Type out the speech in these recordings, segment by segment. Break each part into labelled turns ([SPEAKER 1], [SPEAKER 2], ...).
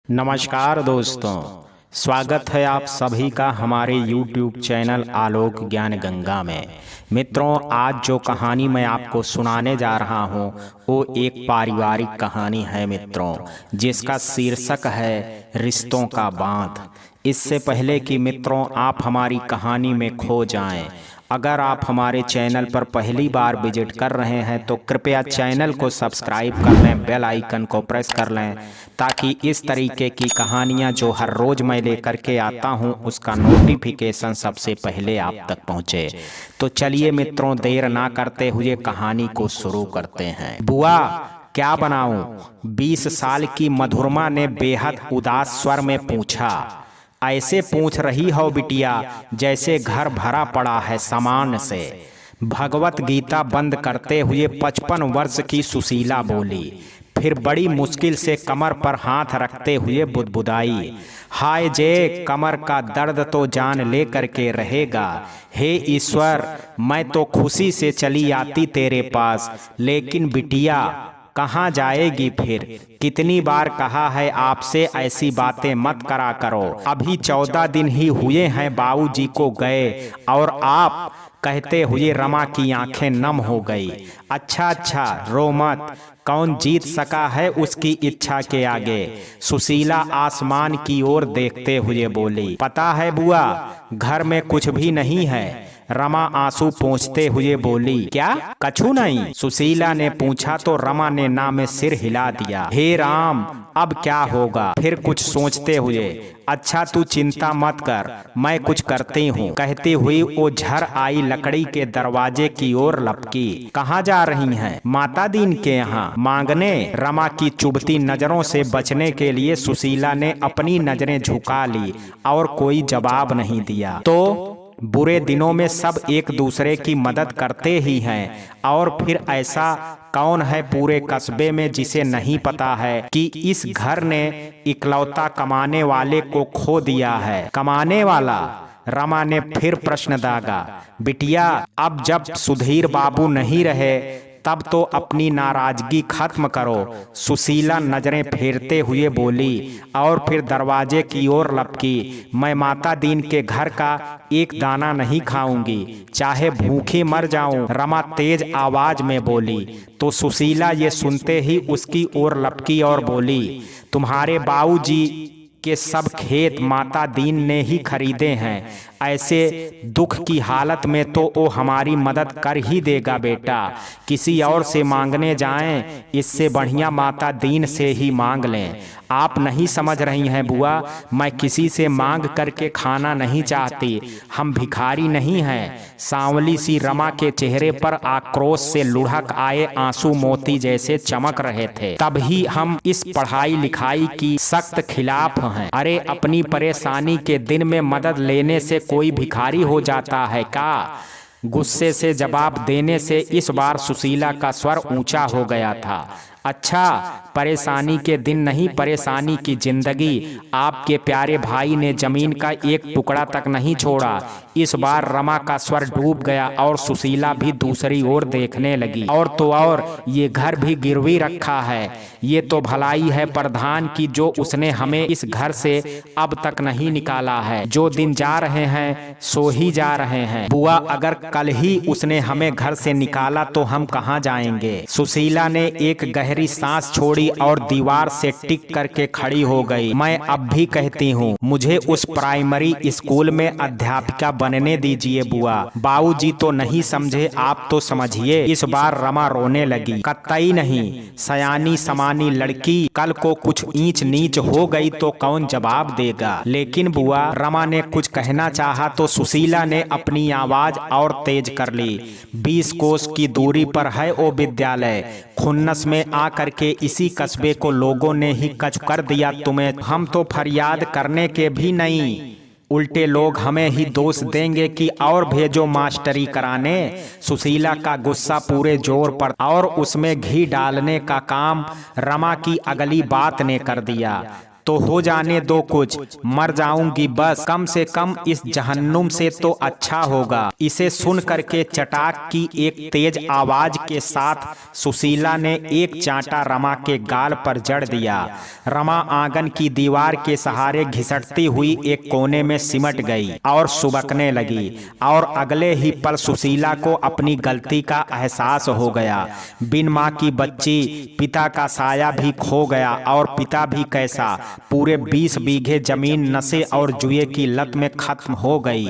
[SPEAKER 1] नमस्कार दोस्तों, स्वागत है आप सभी का हमारे YouTube चैनल आलोक ज्ञान गंगा में। मित्रों, आज जो कहानी मैं आपको सुनाने जा रहा हूँ वो एक पारिवारिक कहानी है मित्रों, जिसका शीर्षक है रिश्तों का बांध। इससे पहले कि मित्रों आप हमारी कहानी में खो जाएं, अगर आप हमारे चैनल पर पहली बार विजिट कर रहे हैं तो कृपया चैनल को सब्सक्राइब कर लें, बेल आइकन को प्रेस कर लें, ताकि इस तरीके की कहानियां जो हर रोज मैं लेकर के आता हूं उसका नोटिफिकेशन सबसे पहले आप तक पहुंचे। तो चलिए मित्रों, देर ना करते हुए कहानी को शुरू करते हैं। बुआ क्या बनाऊं? 20 साल की मधुरमा ने बेहद उदास स्वर में पूछा। ऐसे पूछ रही हो बिटिया जैसे घर भरा पड़ा है सामान से। भगवत गीता बंद करते हुए 55 वर्ष की सुशीला बोली, फिर बड़ी मुश्किल से कमर पर हाथ रखते हुए बुदबुदाई, हाय जे, कमर का दर्द तो जान ले करके रहेगा। हे ईश्वर, मैं तो खुशी से चली आती तेरे पास, लेकिन बिटिया कहाँ जाएगी फिर? कितनी बार कहा है आपसे ऐसी बातें मत करा करो। अभी 14 दिन ही हुए हैं बाबूजी को गए और आप कहते हुए रमा की आंखें नम हो गई। अच्छा, रो मत, कौन जीत सका है उसकी इच्छा के आगे? सुशीला आसमान की ओर देखते हुए बोली, पता है बुआ, घर में कुछ भी नहीं है। रमा आंसू पोंछते हुए बोली, क्या कछु नहीं? सुशीला ने पूछा तो रमा ने ना में सिर हिला दिया। हे राम, अब क्या होगा? फिर कुछ सोचते हुए, अच्छा तू चिंता मत कर, मैं कुछ करती हूँ, कहती हुई वो झर आई लकड़ी के दरवाजे की ओर लपकी। कहाँ जा रही हैं? माता दीन के यहाँ मांगने। रमा की चुभती नजरों से बचने के लिए सुशीला ने अपनी नजरें झुका ली और कोई जवाब नहीं दिया। तो बुरे दिनों में सब एक दूसरे की मदद करते ही हैं, और फिर ऐसा कौन है पूरे कस्बे में जिसे नहीं पता है कि इस घर ने इकलौता कमाने वाले को खो दिया है? कमाने वाला? रमा ने फिर प्रश्न दागा। बिटिया, अब जब सुधीर बाबू नहीं रहे तब तो अपनी नाराजगी खत्म करो। सुशीला नजरें फेरते हुए बोली और फिर दरवाजे की ओर लपकी, मैं माता दीन के घर का एक दाना नहीं खाऊंगी, चाहे भूखी मर जाऊं, रमा तेज आवाज में बोली। तो सुशीला ये सुनते ही उसकी ओर लपकी और बोली, तुम्हारे बाबूजी के सब खेत माता दीन ने ही खरीदे हैं, ऐसे दुख की हालत में तो वो हमारी मदद कर ही देगा बेटा। किसी और से मांगने जाएं, इससे बढ़िया माता दीन से ही मांग लें। आप नहीं समझ रही हैं बुआ, मैं किसी से मांग करके खाना नहीं चाहती, हम भिखारी नहीं हैं। सांवली सी रमा के चेहरे पर आक्रोश से लुढ़क आए आंसू मोती जैसे चमक रहे थे। तभी हम इस पढ़ाई लिखाई की सख्त खिलाफ हैं। अरे अपनी परेशानी के दिन में मदद लेने से कोई भिखारी हो जाता है क्या? गुस्से से जवाब देने से इस बार सुशीला का स्वर ऊंचा हो गया था। अच्छा, परेशानी के दिन नहीं, परेशानी की जिंदगी। आपके प्यारे भाई ने जमीन का एक टुकड़ा तक नहीं छोड़ा। इस बार रमा का स्वर डूब गया और सुशीला भी दूसरी ओर देखने लगी। और तो और ये घर भी गिरवी रखा है। ये तो भलाई है प्रधान की जो उसने हमें इस घर से अब तक नहीं निकाला है। जो दिन जा रहे हैं सो ही जा रहे हैं। बुआ, अगर कल ही उसने हमें घर से निकाला तो हम कहाँ जाएंगे? सुशीला ने एक गहरी सांस छोड़ी और दीवार से टिक करके खड़ी हो गई। मैं अब भी कहती हूँ, मुझे उस प्राइमरी स्कूल में अध्यापिका बनने दीजिए बुआ। बाबूजी तो नहीं समझे, आप तो समझिए। इस बार रमा रोने लगी। कतई नहीं, सयानी समानी लड़की, कल को कुछ ऊंच नीच हो गई तो कौन जवाब देगा? लेकिन बुआ, रमा ने कुछ कहना चाहा तो सुशीला ने अपनी आवाज और तेज कर ली। 20 कोस की दूरी पर है वो विद्यालय। खुन्नस में आकर के इसी कस्बे को लोगों ने ही कच कर दिया तुम्हें। हम तो फरियाद करने के भी नहीं, उल्टे लोग हमें ही दोष देंगे कि और भेजो मास्टरी कराने। सुशीला का गुस्सा पूरे जोर पर और उसमें घी डालने का काम रमा की अगली बात ने कर दिया। तो हो जाने दो कुछ, मर जाऊंगी बस, कम से कम इस जहन्नुम से तो अच्छा होगा। इसे सुन करके चटाक की एक तेज आवाज के साथ सुशीला ने एक चांटा रमा के गाल पर जड़ दिया। रमा आंगन की दीवार के सहारे घिसटती हुई एक कोने में सिमट गई और सुबकने लगी। और अगले ही पल सुशीला को अपनी गलती का एहसास हो गया। बिन माँ की बच्ची, पिता का साया भी खो गया, और पिता भी कैसा, पूरे 20 बीघे जमीन नशे और जुए की लत में खत्म हो गई।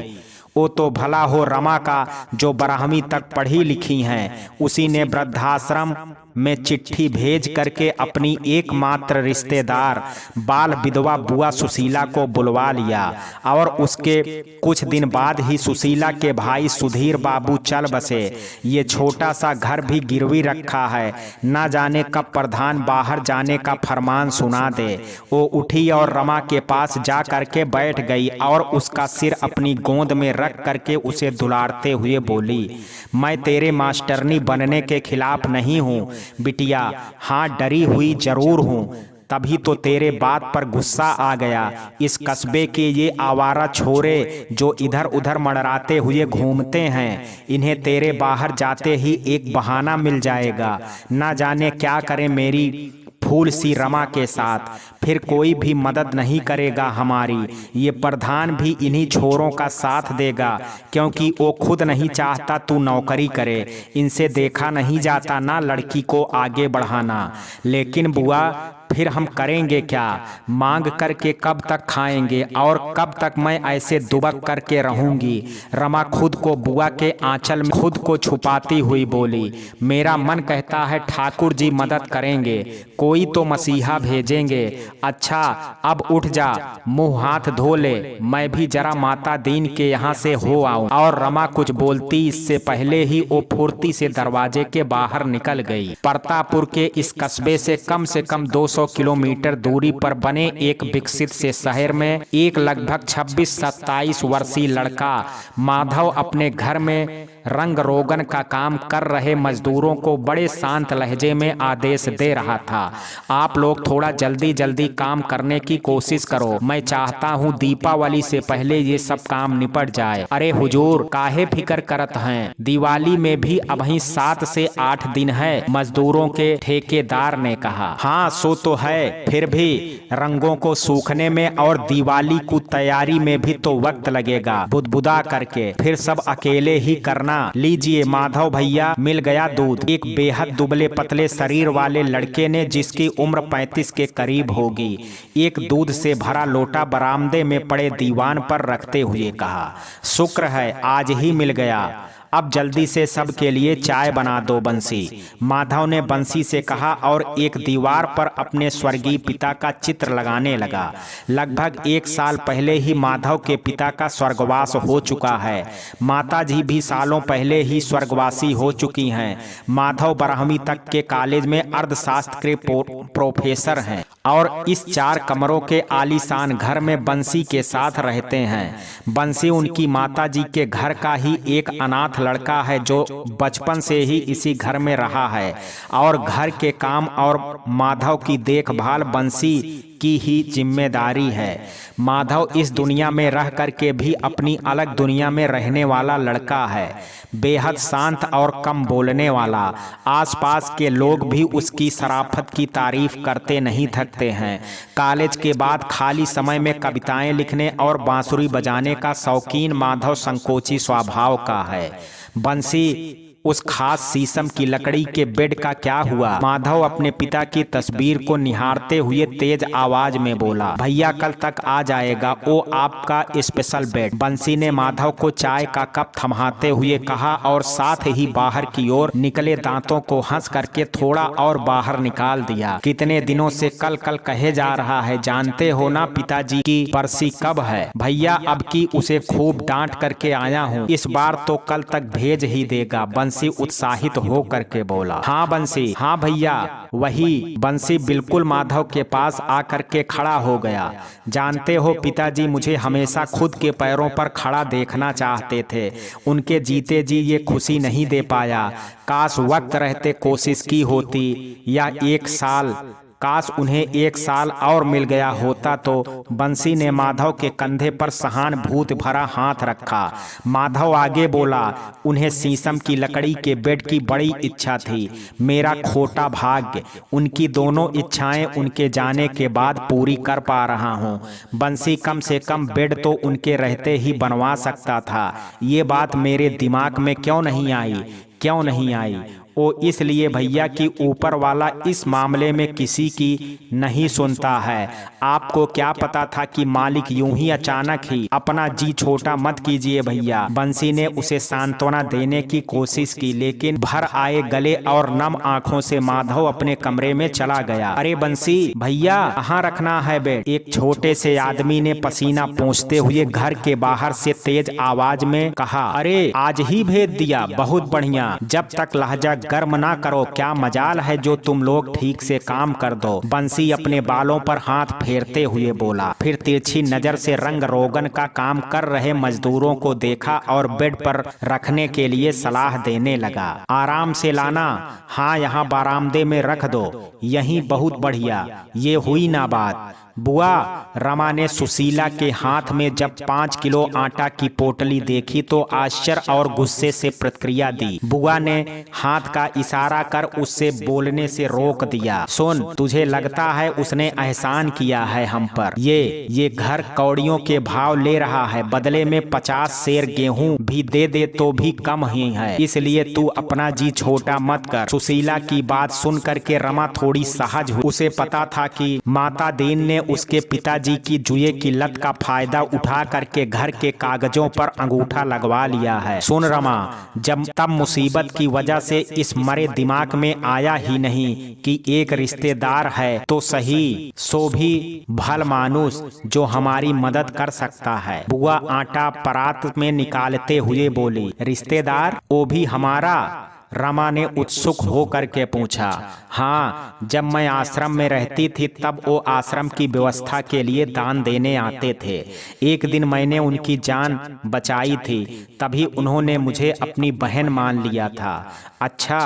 [SPEAKER 1] वो तो भला हो रमा का जो 12वीं तक पढ़ी लिखी हैं। उसी ने वृद्धाश्रम में चिट्ठी भेज करके अपनी एकमात्र रिश्तेदार बाल विधवा बुआ सुशीला को बुलवा लिया। और उसके कुछ दिन बाद ही सुशीला के भाई सुधीर बाबू चल बसे। ये छोटा सा घर भी गिरवी रखा है, न जाने कब प्रधान बाहर जाने का फरमान सुना दे। वो उठी और रमा के पास जा करके बैठ गई और उसका सिर अपनी गोद में रख करके उसे दुलारते हुए बोली, मैं तेरे मास्टरनी बनने के खिलाफ नहीं हूँ बिटिया, हाँ डरी हुई जरूर हूँ। तभी तो तेरे बात पर गुस्सा आ गया। इस कस्बे के ये आवारा छोरे जो इधर उधर मंडराते हुए घूमते हैं, इन्हें तेरे बाहर जाते ही एक बहाना मिल जाएगा। ना जाने क्या करें मेरी फूल सी रमा के साथ, फिर कोई भी मदद नहीं करेगा हमारी। ये प्रधान भी इन्हीं छोरों का साथ देगा, क्योंकि वो खुद नहीं चाहता तू नौकरी करे। इनसे देखा नहीं जाता ना लड़की को आगे बढ़ाना। लेकिन बुआ फिर हम करेंगे क्या? मांग करके कब तक खाएंगे और कब तक मैं ऐसे दुबक करके रहूंगी? रमा खुद को बुआ के आंचल में खुद को छुपाती हुई बोली, मेरा मन कहता है ठाकुर जी मदद करेंगे, कोई तो मसीहा भेजेंगे। अच्छा अब उठ जा, मुंह हाथ धो ले, मैं भी जरा माता दीन के यहाँ से हो आऊं। और रमा कुछ बोलती इससे पहले ही वो फुर्ती से दरवाजे के बाहर निकल गई। परतापुर के इस कस्बे से कम 200 किलोमीटर दूरी पर बने एक विकसित से शहर में एक लगभग 26-27 वर्षीय लड़का माधव अपने घर में रंग रोगन का काम कर रहे मजदूरों को बड़े शांत लहजे में आदेश दे रहा था, आप लोग थोड़ा जल्दी जल्दी काम करने की कोशिश करो, मैं चाहता हूँ दीपावली से पहले ये सब काम निपट जाए। अरे हुजूर काहे फिक्र करत हैं, दिवाली में भी अभी 7 से 8 दिन है, मजदूरों के ठेकेदार ने कहा। हाँ सो तो है, फिर भी रंगों को सूखने में और दिवाली को तैयारी में भी तो वक्त लगेगा। बुदबुदा करके फिर सब अकेले ही करना। लीजिए माधव भैया, मिल गया दूध। एक बेहद दुबले पतले शरीर वाले लड़के ने, जिसकी उम्र 35 के करीब होगी, एक दूध से भरा लोटा बरामदे में पड़े दीवान पर रखते हुए कहा, शुक्र है आज ही मिल गया, अब जल्दी से सबके लिए चाय बना दो बंसी। माधव ने बंसी से कहा और एक दीवार पर अपने स्वर्गीय पिता का चित्र लगाने लगा। लगभग 1 साल पहले ही माधव के पिता का स्वर्गवास हो चुका है। माताजी भी सालों पहले ही स्वर्गवासी हो चुकी हैं। माधव 12वीं तक के कॉलेज में अर्थशास्त्र के प्रोफेसर हैं और इस 4 कमरों के आलीशान घर में बंसी के साथ रहते हैं। बंसी उनकी माताजी के घर का ही एक अनाथ लड़का है जो बचपन से ही इसी घर में रहा है और घर के काम और माधव की देखभाल बंसी की ही जिम्मेदारी है। माधव इस दुनिया में रह करके भी अपनी अलग दुनिया में रहने वाला लड़का है, बेहद शांत और कम बोलने वाला। आसपास के लोग भी उसकी शराफत की तारीफ करते नहीं थकते हैं। कॉलेज के बाद खाली समय में कविताएं लिखने और बांसुरी बजाने का शौकीन माधव संकोची स्वभाव का है। बंसी उस खास शीशम की लकड़ी के बेड का क्या हुआ? माधव अपने पिता की तस्वीर को निहारते हुए तेज आवाज में बोला, भैया कल तक आ जाएगा वो आपका स्पेशल बेड। बंसी ने माधव को चाय का कप थमाते हुए कहा और साथ ही बाहर की ओर निकले दांतों को हंस करके थोड़ा और बाहर निकाल दिया। कितने दिनों से कल कल कहे जा रहा है, जानते हो ना पिताजी की बरसी कब है? भैया अब की उसे खूब डांट करके आया हूँ, इस बार तो कल तक भेज ही देगा। बंसी उत्साहित हो करके बोला। हाँ बंसी, हाँ भैया वही। बंसी बिल्कुल माधव के पास आकर के खड़ा हो गया। जानते हो पिताजी मुझे हमेशा खुद के पैरों पर खड़ा देखना चाहते थे, उनके जीते जी ये खुशी नहीं दे पाया। काश वक्त रहते कोशिश की होती या 1 साल काश उन्हें 1 साल और मिल गया होता। तो बंसी ने माधव के कंधे पर सहानुभूति भरा हाथ रखा। माधव आगे बोला, उन्हें शीशम की लकड़ी के बेड की बड़ी इच्छा थी। मेरा खोटा भाग्य, उनकी दोनों इच्छाएं उनके जाने के बाद पूरी कर पा रहा हूं। बंसी कम से कम बेड तो उनके रहते ही बनवा सकता था। ये बात मेरे दिमाग में क्यों नहीं आई? ओ इसलिए भैया कि ऊपर वाला इस मामले में किसी की नहीं सुनता है। आपको क्या पता था कि मालिक यूं ही अचानक ही? अपना जी छोटा मत कीजिए भैया। बंसी ने उसे सांत्वना देने की कोशिश की, लेकिन भर आए गले और नम आंखों से माधव अपने कमरे में चला गया। अरे बंसी भैया, कहाँ रखना है बेड? एक छोटे से आदमी ने पसीना पोंछते हुए घर के बाहर से तेज आवाज में कहा। अरे आज ही भेज दिया, बहुत बढ़िया। जब तक लहजा गर्म ना करो, क्या मजाल है जो तुम लोग ठीक से काम कर दो। बंसी अपने बालों पर हाथ फेरते हुए बोला, फिर तिरछी नजर से रंग रोगन का काम कर रहे मजदूरों को देखा और बेड पर रखने के लिए सलाह देने लगा। आराम से लाना, हाँ यहाँ बरामदे में रख दो, यही बहुत बढ़िया। ये हुई ना बात। बुआ, रमा ने सुशीला के हाथ में जब 5 किलो आटा की पोटली देखी तो आश्चर्य और गुस्से से प्रतिक्रिया दी। बुआ ने हाथ का इशारा कर उससे बोलने से रोक दिया। सुन, तुझे लगता है उसने एहसान किया है हम पर? ये घर कौड़ियों के भाव ले रहा है, बदले में 50 सेर गेहूं भी दे दे तो भी कम ही है। इसलिए तू अपना जी छोटा मत कर। सुशीला की बात सुन करके रमा थोड़ी सहज हुई। उसे पता था कि माता दीन ने उसके पिताजी की जुए की लत का फायदा उठा करके घर के कागजों पर अंगूठा लगवा लिया है। सुन रमा, जब तब मुसीबत की वजह से इस मरे दिमाग में आया ही नहीं कि एक रिश्तेदार है तो सही, सो भी भल मानुस जो हमारी मदद कर सकता है। बुआ आटा परात में निकालते हुए बोली, रिश्तेदार? वो भी हमारा? रमा ने उत्सुक होकर के पूछा। हाँ, जब मैं आश्रम में रहती थी तब वो आश्रम की व्यवस्था के लिए दान देने आते थे। एक दिन मैंने उनकी जान बचाई थी, तभी उन्होंने मुझे अपनी बहन मान लिया था। अच्छा,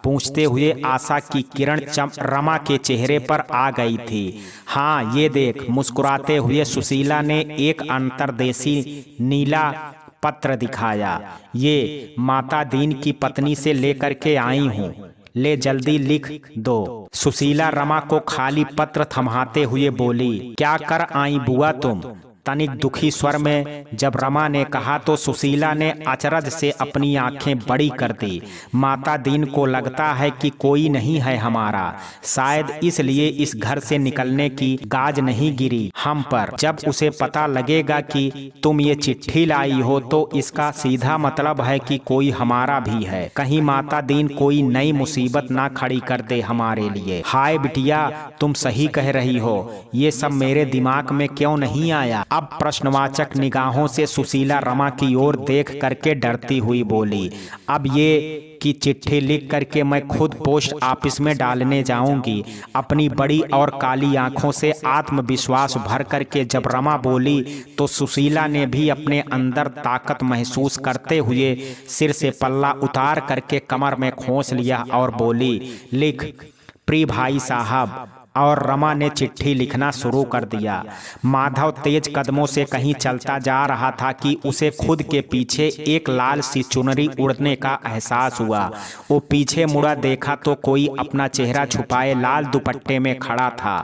[SPEAKER 1] पूछते हुए आशा की किरण रमा के चेहरे पर आ गई थी। हाँ ये देख, मुस्कुराते हुए सुशीला ने एक अंतर्देशी नीला पत्र दिखाया। ये माता दीन की पत्नी से लेकर के आई हूँ, ले जल्दी लिख दो। सुशीला रमा को खाली पत्र थमाते हुए बोली, क्या कर आई बुआ तुम? तनिक दुखी स्वर में जब रमा ने कहा तो सुशीला ने अचरज से अपनी आंखें बड़ी कर दी। माता दीन को लगता है कि कोई नहीं है हमारा, शायद इसलिए इस घर से निकलने की गाज नहीं गिरी हम पर। जब उसे पता लगेगा कि तुम ये चिट्ठी लाई हो तो इसका सीधा मतलब है कि कोई हमारा भी है। कहीं माता दीन कोई नई मुसीबत ना खड़ी कर दे हमारे लिए। हाय बिटिया, तुम सही कह रही हो, ये सब मेरे दिमाग में क्यों नहीं आया? अब प्रश्नवाचक निगाहों से सुशीला रमा की ओर देख करके डरती हुई बोली, अब ये की चिट्ठी लिख करके मैं खुद पोस्ट ऑफिस में डालने जाऊंगी। अपनी बड़ी और काली आंखों से आत्मविश्वास भर करके जब रमा बोली तो सुशीला ने भी अपने अंदर ताकत महसूस करते हुए सिर से पल्ला उतार करके कमर में खोस लिया और बोली, लिख प्रिय भाई साहब। और रमा ने चिट्ठी लिखना शुरू कर दिया। माधव तेज कदमों से कहीं चलता जा रहा था कि उसे खुद के पीछे एक लाल सी चुनरी उड़ने का एहसास हुआ। वो पीछे मुड़ा देखा तो कोई अपना चेहरा छुपाए लाल दुपट्टे में खड़ा था।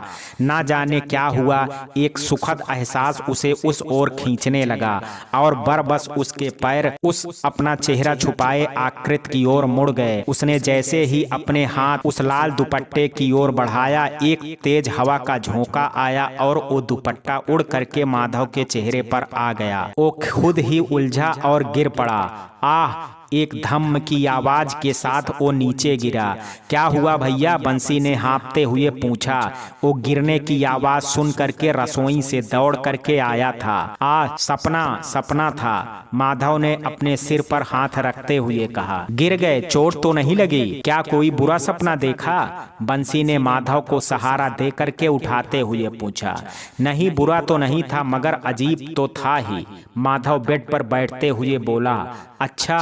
[SPEAKER 1] ना जाने क्या हुआ, एक सुखद एहसास उसे उस ओर खींचने लगा और बरबस उसके पैर उस अपना चेहरा छुपाए आकृति की ओर मुड़ गए। उसने जैसे ही अपने हाथ उस लाल दुपट्टे की ओर बढ़ाया, एक तेज हवा का झोंका आया और वो दुपट्टा उड़ करके माधव के चेहरे पर आ गया। वो खुद ही उलझा और गिर पड़ा। आह, एक धम्म की आवाज के साथ वो नीचे गिरा। क्या हुआ भैया? बंसी ने हाँफते हुए पूछा। वो गिरने की आवाज सुन करके रसोई से दौड़ करके आया था। सपना था, माधव ने अपने सिर पर हाथ रखते हुए कहा। गिर गए, चोट तो नहीं लगी? क्या कोई बुरा सपना देखा? बंसी ने माधव को सहारा दे करके उठाते हुए पूछा। नहीं, बुरा तो नहीं था मगर अजीब तो था ही। माधव बेड पर बैठते हुए बोला। अच्छा,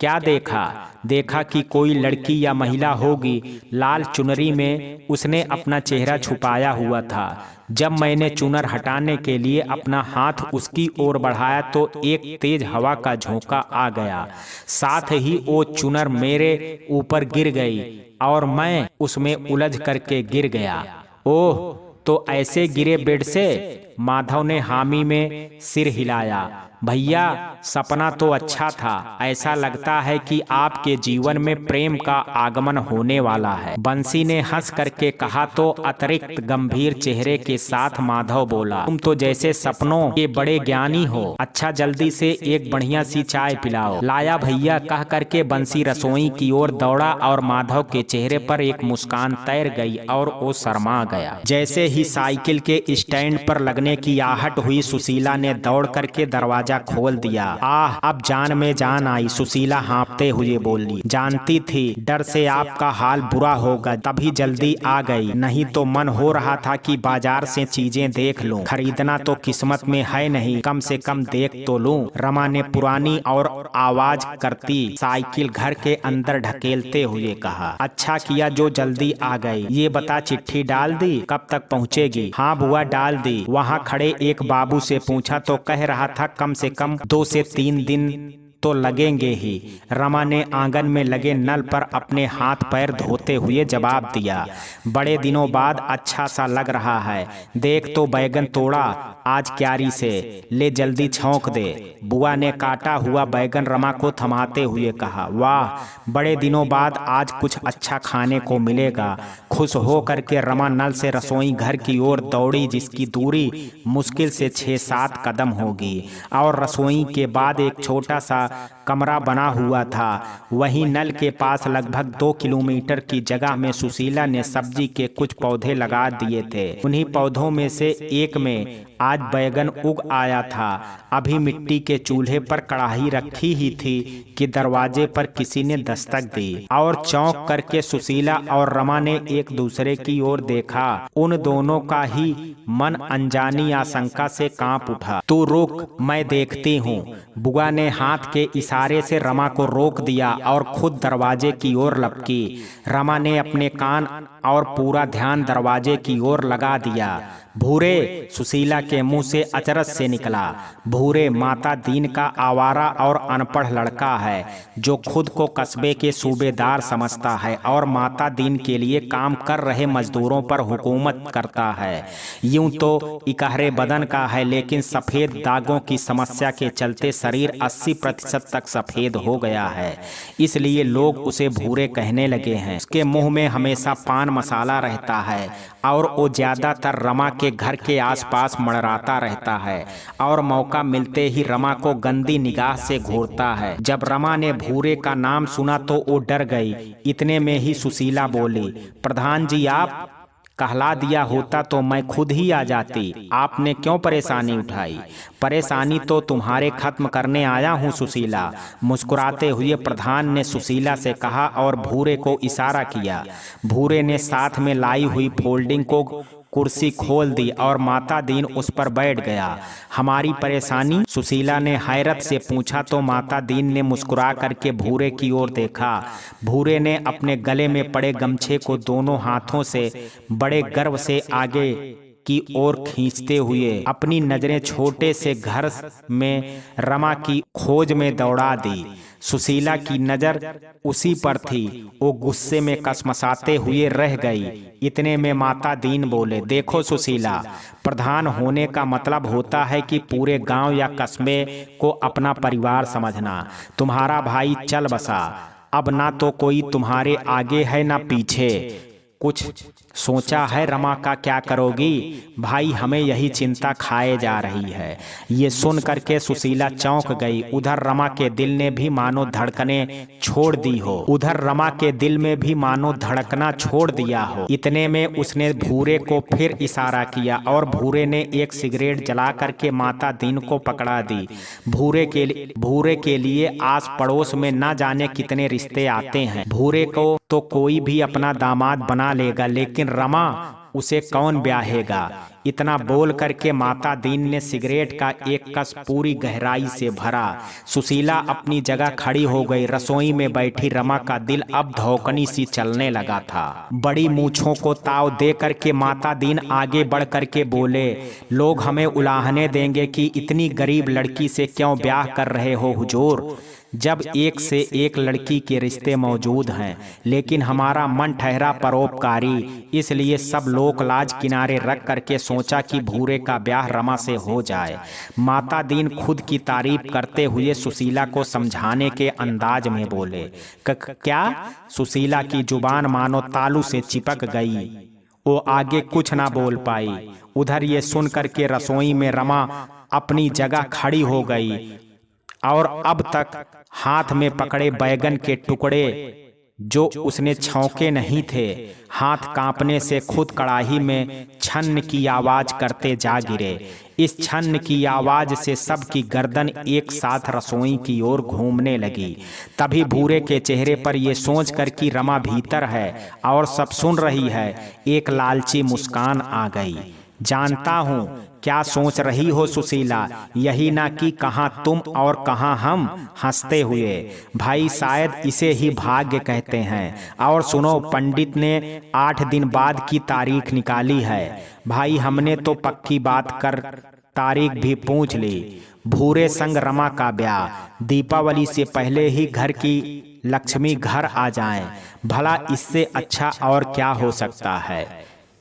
[SPEAKER 1] क्या देखा? देखा कि कोई लड़की या महिला होगी, लाल चुनरी में उसने अपना चेहरा छुपाया हुआ था। जब मैंने चुनर हटाने के लिए अपना हाथ उसकी ओर बढ़ाया तो एक तेज हवा का झोंका आ गया, साथ ही वो चुनर मेरे ऊपर गिर गई और मैं उसमें उलझ करके गिर गया। ओह, तो ऐसे गिरे बेड से? माधव ने हामी में सिर हिलाया। भैया, सपना तो अच्छा था, ऐसा लगता है कि आपके जीवन में प्रेम का आगमन होने वाला है, बंसी ने हंस करके कहा। तो अतिरिक्त गंभीर चेहरे के साथ माधव बोला, तुम तो जैसे सपनों के बड़े ज्ञानी हो। अच्छा, जल्दी से एक बढ़िया सी चाय पिलाओ। लाया भैया, कह करके बंसी रसोई की ओर दौड़ा और माधव के चेहरे पर एक मुस्कान तैर गई और वो शर्मा गया। जैसे ही साइकिल के स्टैंड पर लगने की आहट हुई, सुशीला ने दौड़ करके दरवाजा खोल दिया। आह, अब जान में जान आई, सुशीला हाँफते हुए बोली। जानती थी डर से आपका हाल बुरा होगा, तभी जल्दी आ गई, नहीं तो मन हो रहा था कि बाजार से चीजें देख लूं। खरीदना तो किस्मत में है नहीं, कम से कम देख तो लूं। रमा ने पुरानी और आवाज करती साइकिल घर के अंदर ढकेलते हुए कहा। अच्छा किया जो जल्दी आ गई। ये बता, चिट्ठी डाल दी? कब तक पहुँचेगी? हाँ बुआ, डाल दी। वहाँ खड़े एक बाबू से पूछा तो कह रहा था कम से कम 2 से 3 दिन तो लगेंगे ही। रमा ने आंगन में लगे नल पर अपने हाथ पैर धोते हुए जवाब दिया। बड़े दिनों बाद अच्छा सा लग रहा है। देख तो बैगन तोड़ा आज क्यारी से, ले जल्दी छौंक दे। बुआ ने काटा हुआ बैगन रमा को थमाते हुए कहा। वाह, बड़े दिनों बाद आज कुछ अच्छा खाने को मिलेगा। खुश हो करके रमा नल से रसोई घर की ओर दौड़ी, जिसकी दूरी मुश्किल से 6-7 कदम होगी, और रसोई के बाद एक छोटा सा कमरा बना हुआ था। वहीं नल के पास लगभग 2 किलोमीटर की जगह में सुशीला ने सब्जी के कुछ पौधे लगा दिए थे। उन्हीं पौधों में से एक में आज बैगन उग आया था। अभी मिट्टी के चूल्हे पर कढ़ाई रखी ही थी कि दरवाजे पर किसी ने दस्तक दी, और चौंक करके सुशीला और रमा ने एक दूसरे की ओर देखा। उन दोनों का ही मन अनजानी आशंका से कांप उठा। तू रुक, मैं देखती हूँ। बुआ ने हाथ के इशारे से रमा को रोक दिया और खुद दरवाजे की ओर लपकी। रमा ने अपने कान और पूरा ध्यान दरवाजे की ओर लगा दिया। भूरे, सुशीला के मुंह से अचरज से निकला। भूरे माता दीन का आवारा और अनपढ़ लड़का है, जो खुद को कस्बे के सूबेदार समझता है और माता दीन के लिए काम कर रहे मजदूरों पर हुकूमत करता है। यूं तो इकहरे बदन का है, लेकिन सफेद दागों की समस्या के चलते शरीर 80% तक सफेद हो गया है, इसलिए लोग उसे भूरे कहने लगे हैं। उसके मुंह में हमेशा पान मसाला रहता है और वो ज्यादातर रमा के घर के आसपास मंडराता रहता है और मौका मिलते ही रमा को गंदी निगाह से घूरता है। जब रमा ने भूरे का नाम सुना तो वो डर गई। इतने में ही सुशीला बोली, प्रधान जी, आप कहला दिया होता तो मैं खुद ही आ जाती, आपने क्यों परेशानी उठाई? परेशानी तो तुम्हारे खत्म करने आया हूँ सुशीला, मुस्कुराते हुए प्रधान ने सुशीला से कहा और भूरे को इशारा किया। भूरे ने साथ में लाई हुई फोल्डिंग को कुर्सी खोल दी और माता दीन उस पर बैठ गया। हमारी परेशानी? सुशीला ने हैरत से पूछा तो माता दीन ने मुस्कुरा करके भूरे की ओर देखा। भूरे ने अपने गले में पड़े गमछे को दोनों हाथों से बड़े गर्व से आगे की ओर खींचते हुए अपनी नजरें छोटे से घर में रमा की खोज में दौड़ा दी। सुशीला की नजर उसी पर थी। वो गुस्से में कसमसाते हुए रह गई। इतने में माता दीन बोले, देखो सुशीला, प्रधान होने का मतलब होता है कि पूरे गांव या कस्बे को अपना परिवार समझना। तुम्हारा भाई चल बसा, अब ना तो कोई तुम्हारे आगे है ना पीछे। कुछ सोचा है रमा का क्या करोगी? भाई, हमें यही चिंता खाए जा रही है। ये सुन करके सुशीला चौंक गई। उधर रमा के दिल ने भी मानो धड़कने छोड़ दी हो। छोड़ दिया हो। इतने में उसने भूरे को फिर इशारा किया और भूरे ने एक सिगरेट जला करके माता दीन को पकड़ा दी। भूरे के लिए आस पड़ोस में न जाने कितने रिश्ते आते हैं। भूरे को तो कोई भी अपना दामाद बना लेगा, लेकिन रमा उसे कौन ब्याहेगा। इतना बोल करके माता दीन ने सिगरेट का एक कस पूरी गहराई से भरा। सुशीला अपनी जगह खड़ी हो गई। रसोई में बैठी रमा का दिल अब धौकनी सी चलने लगा था। बड़ी मूछों को ताव दे करके माता दीन आगे बढ़ करके बोले, लोग हमें उलाहने देंगे कि इतनी गरीब लड़की से क्यों ब्याह कर रहे हो हुजूर, जब एक से एक लड़की के रिश्ते मौजूद हैं। लेकिन हमारा मन ठहरा परोपकारी, इसलिए सब लोक लाज किनारे रख करके सोचा कि भूरे का ब्याह रमा से हो जाए। माता दीन खुद की तारीफ करते हुए सुशीला को समझाने के अंदाज में बोले, क्या? सुशीला की जुबान मानो तालू से चिपक गई। वो आगे कुछ ना बोल पाई। उधर ये सुन करके रसोई में रमा अपनी जगह खड़ी हो गई और अब तक हाथ में पकड़े बैगन के टुकड़े जो उसने छौंके नहीं थे, हाथ कांपने से खुद कढ़ाई में छन्न की आवाज करते जा गिरे। इस छन्न की आवाज से सबकी गर्दन एक साथ रसोई की ओर घूमने लगी। तभी भूरे के चेहरे पर यह सोच कर कि रमा भीतर है और सब सुन रही है, एक लालची मुस्कान आ गई। जानता हूं क्या सोच रही हो सुशीला, यही ना कि कहां तुम और कहां हम। हंसते हुए, भाई शायद इसे ही भाग्य कहते हैं। और सुनो, पंडित ने 8 दिन बाद की तारीख निकाली है। भाई हमने तो पक्की बात कर तारीख भी पूछ ली। भूरे संग रमा का ब्याह दीपावली से पहले ही घर की लक्ष्मी घर आ जाए। भला इससे अच्छा और क्या हो सकता है?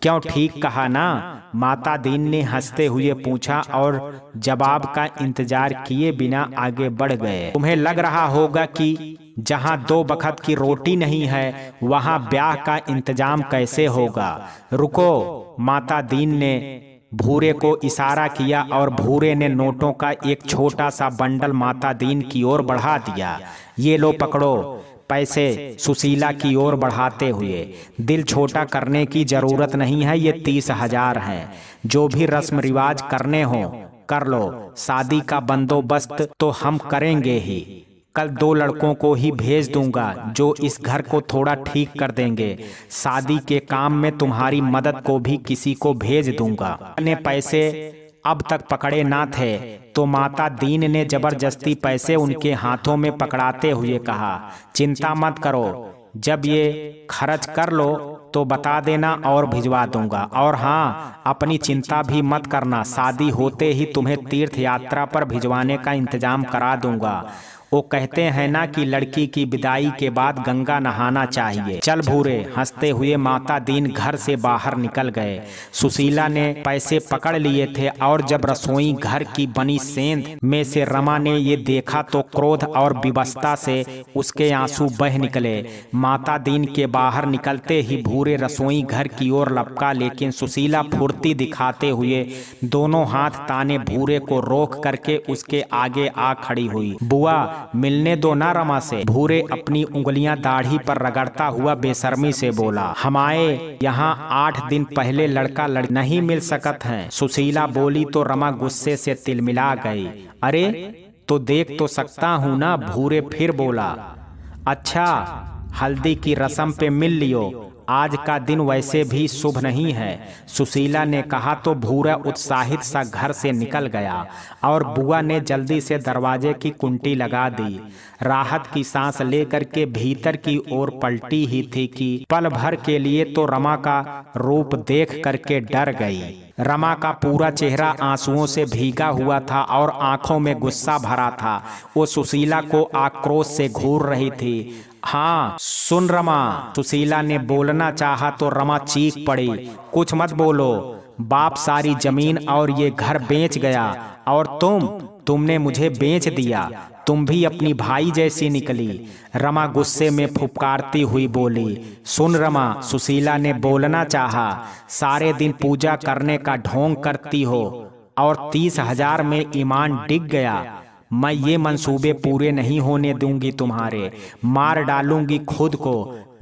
[SPEAKER 1] क्यों, ठीक कहा ना? माता दीन ने हंसते हुए पूछा और जवाब का इंतजार किए बिना आगे बढ़ गए। तुम्हें लग रहा होगा कि जहां 2 वक्त की रोटी नहीं है वहां ब्याह का इंतजाम कैसे होगा। रुको, माता दीन ने भूरे को इशारा किया और भूरे ने नोटों का एक छोटा सा बंडल माता दीन की ओर बढ़ा दिया। ये लो पकड़ो पैसे, सुशीला की ओर बढ़ाते हुए। दिल छोटा करने की जरूरत नहीं है, ये 30,000 हैं। जो भी रस्म रिवाज करने हो कर लो, शादी का बंदोबस्त तो हम करेंगे ही। कल 2 लड़कों को ही भेज दूंगा जो इस घर को थोड़ा ठीक कर देंगे। शादी के काम में तुम्हारी मदद को भी किसी को भेज दूंगा। ने पैसे अब तक पकड़े ना थे तो माता दीन ने जबरदस्ती पैसे उनके हाथों में पकड़ाते हुए कहा, चिंता मत करो, जब ये खर्च कर लो तो बता देना और भिजवा दूंगा। और हाँ, अपनी चिंता भी मत करना, शादी होते ही तुम्हें तीर्थ यात्रा पर भिजवाने का इंतजाम करा दूंगा। वो कहते हैं ना कि लड़की की विदाई के बाद गंगा नहाना चाहिए। चल भूरे। हंसते हुए माता दीन घर से बाहर निकल गए। सुशीला ने पैसे पकड़ लिए थे और जब रसोई घर की बनी सेंध में से रमा ने ये देखा तो क्रोध और विवशता से उसके आंसू बह निकले। माता दीन के बाहर निकलते ही भूरे रसोई घर की ओर लपका, लेकिन सुशीला फुर्ती दिखाते हुए दोनों हाथ ताने भूरे को रोक करके उसके आगे आ खड़ी हुई। बुआ, मिलने दो ना रमा से। भूरे अपनी उंगलियां दाढ़ी पर रगड़ता हुआ बेशर्मी से बोला, हमारे यहाँ 8 दिन पहले लड़का लड़की नहीं मिल सकत हैं। सुशीला बोली तो रमा गुस्से से तिलमिला गई। अरे तो देख तो सकता हूँ ना। भूरे फिर बोला, अच्छा हल्दी की रस्म पे मिल लियो, आज का दिन वैसे भी शुभ नहीं है। सुशीला ने कहा तो भूरा उत्साहित सा घर से निकल गया और बुआ ने जल्दी से दरवाजे की कुंडी लगा दी। राहत की सांस लेकर के भीतर की ओर पलटी ही थी कि पल भर के लिए तो रमा का रूप देख करके डर गई। रमा का पूरा चेहरा आंसुओं से भीगा हुआ था और आंखों में गुस्सा भरा था। वो सुशीला को आक्रोश से घूर रही थी। हाँ सुन रमा, सुशीला ने बोलना चाहा तो रमा चीख पड़ी, कुछ मत बोलो, बाप सारी जमीन और ये घर बेच गया और तुमने मुझे बेच दिया। तुम भी अपनी भाई जैसी निकली। रमा गुस्से में फुफकारती हुई बोली, सुन रमा, सुशीला ने बोलना चाहा, सारे दिन पूजा करने का ढोंग करती हो और 30,000 में ईमान डिग गया। मैं ये मंसूबे पूरे नहीं होने दूंगी तुम्हारे, मार डालूंगी खुद को,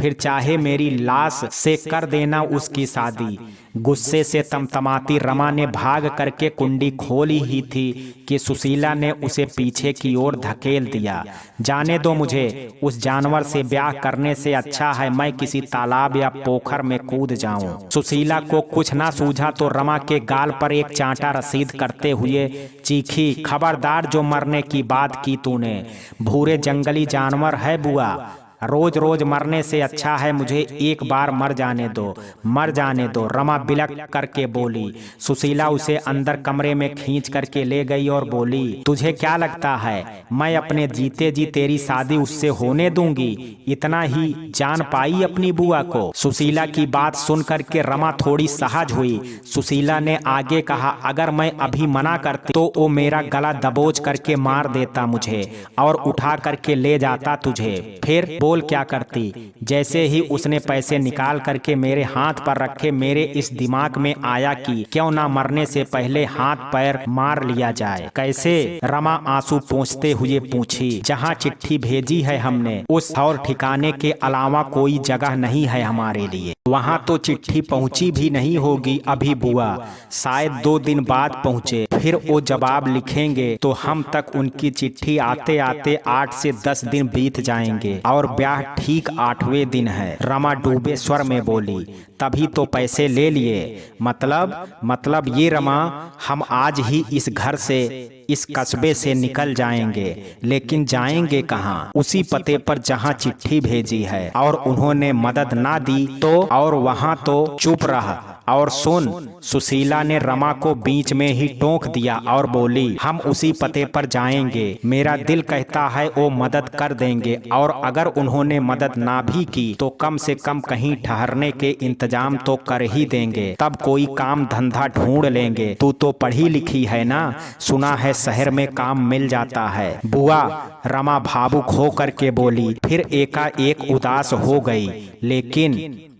[SPEAKER 1] फिर चाहे मेरी लाश से कर देना उसकी शादी। गुस्से से तमतमाती रमा ने भाग करके कुंडी खोली ही थी कि सुशीला ने उसे पीछे की ओर धकेल दिया। जाने दो मुझे, उस जानवर से ब्याह करने से अच्छा है मैं किसी तालाब या पोखर में कूद जाऊं। सुशीला को कुछ ना सूझा तो रमा के गाल पर एक चांटा रसीद करते हुए चीखी, खबरदार जो मरने की बात की तूने। भूरे जंगली जानवर है बुआ, रोज रोज मरने से अच्छा है मुझे एक बार मर जाने दो, मर जाने दो, रमा बिलक करके बोली। सुशीला उसे अंदर कमरे में खींच करके ले गई और बोली, तुझे क्या लगता है मैं अपने जीते जी तेरी शादी उससे होने दूंगी? इतना ही जान पाई अपनी बुआ को। सुशीला की बात सुन करके रमा थोड़ी सहज हुई। सुशीला ने आगे कहा, अगर मैं अभी मना करती तो वो मेरा गला दबोच करके मार देता मुझे और उठा करके ले जाता तुझे। फिर बोल क्या करती? जैसे ही उसने पैसे निकाल करके मेरे हाथ पर रखे, मेरे इस दिमाग में आया कि क्यों ना मरने से पहले हाथ पैर मार लिया जाए। कैसे? रमा आंसू पोंछते हुए पूछी। जहाँ चिट्ठी भेजी है हमने उस और ठिकाने के अलावा कोई जगह नहीं है हमारे लिए। वहाँ तो चिट्ठी पहुँची भी नहीं होगी अभी बुआ, शायद 2 दिन बाद पहुँचे। फिर वो जवाब लिखेंगे तो हम तक उनकी चिट्ठी आते आते 8 से 10 दिन बीत जाएंगे और ब्याह ठीक 8वें दिन है। रमा डूबे स्वर में बोली, तभी तो पैसे ले लिए। मतलब ये रमा, हम आज ही इस घर से, इस कस्बे से निकल जाएंगे, लेकिन जाएंगे कहाँ? उसी पते पर जहाँ चिट्ठी भेजी है। और उन्होंने मदद ना दी तो? और वहाँ तो चुप रहा। और सुन, सुशीला ने रमा को बीच में ही टोक दिया और बोली, हम उसी पते पर जाएंगे। मेरा दिल कहता है वो मदद कर देंगे, और अगर उन्होंने मदद ना भी की तो कम से कम कहीं ठहरने के इंतजाम तो कर ही देंगे। तब कोई काम धंधा ढूंढ लेंगे। तू तो पढ़ी लिखी है ना, सुना है शहर में काम मिल जाता है। बुआ, रमा भावुक हो करके बोली, फिर एकाएक उदास हो गई।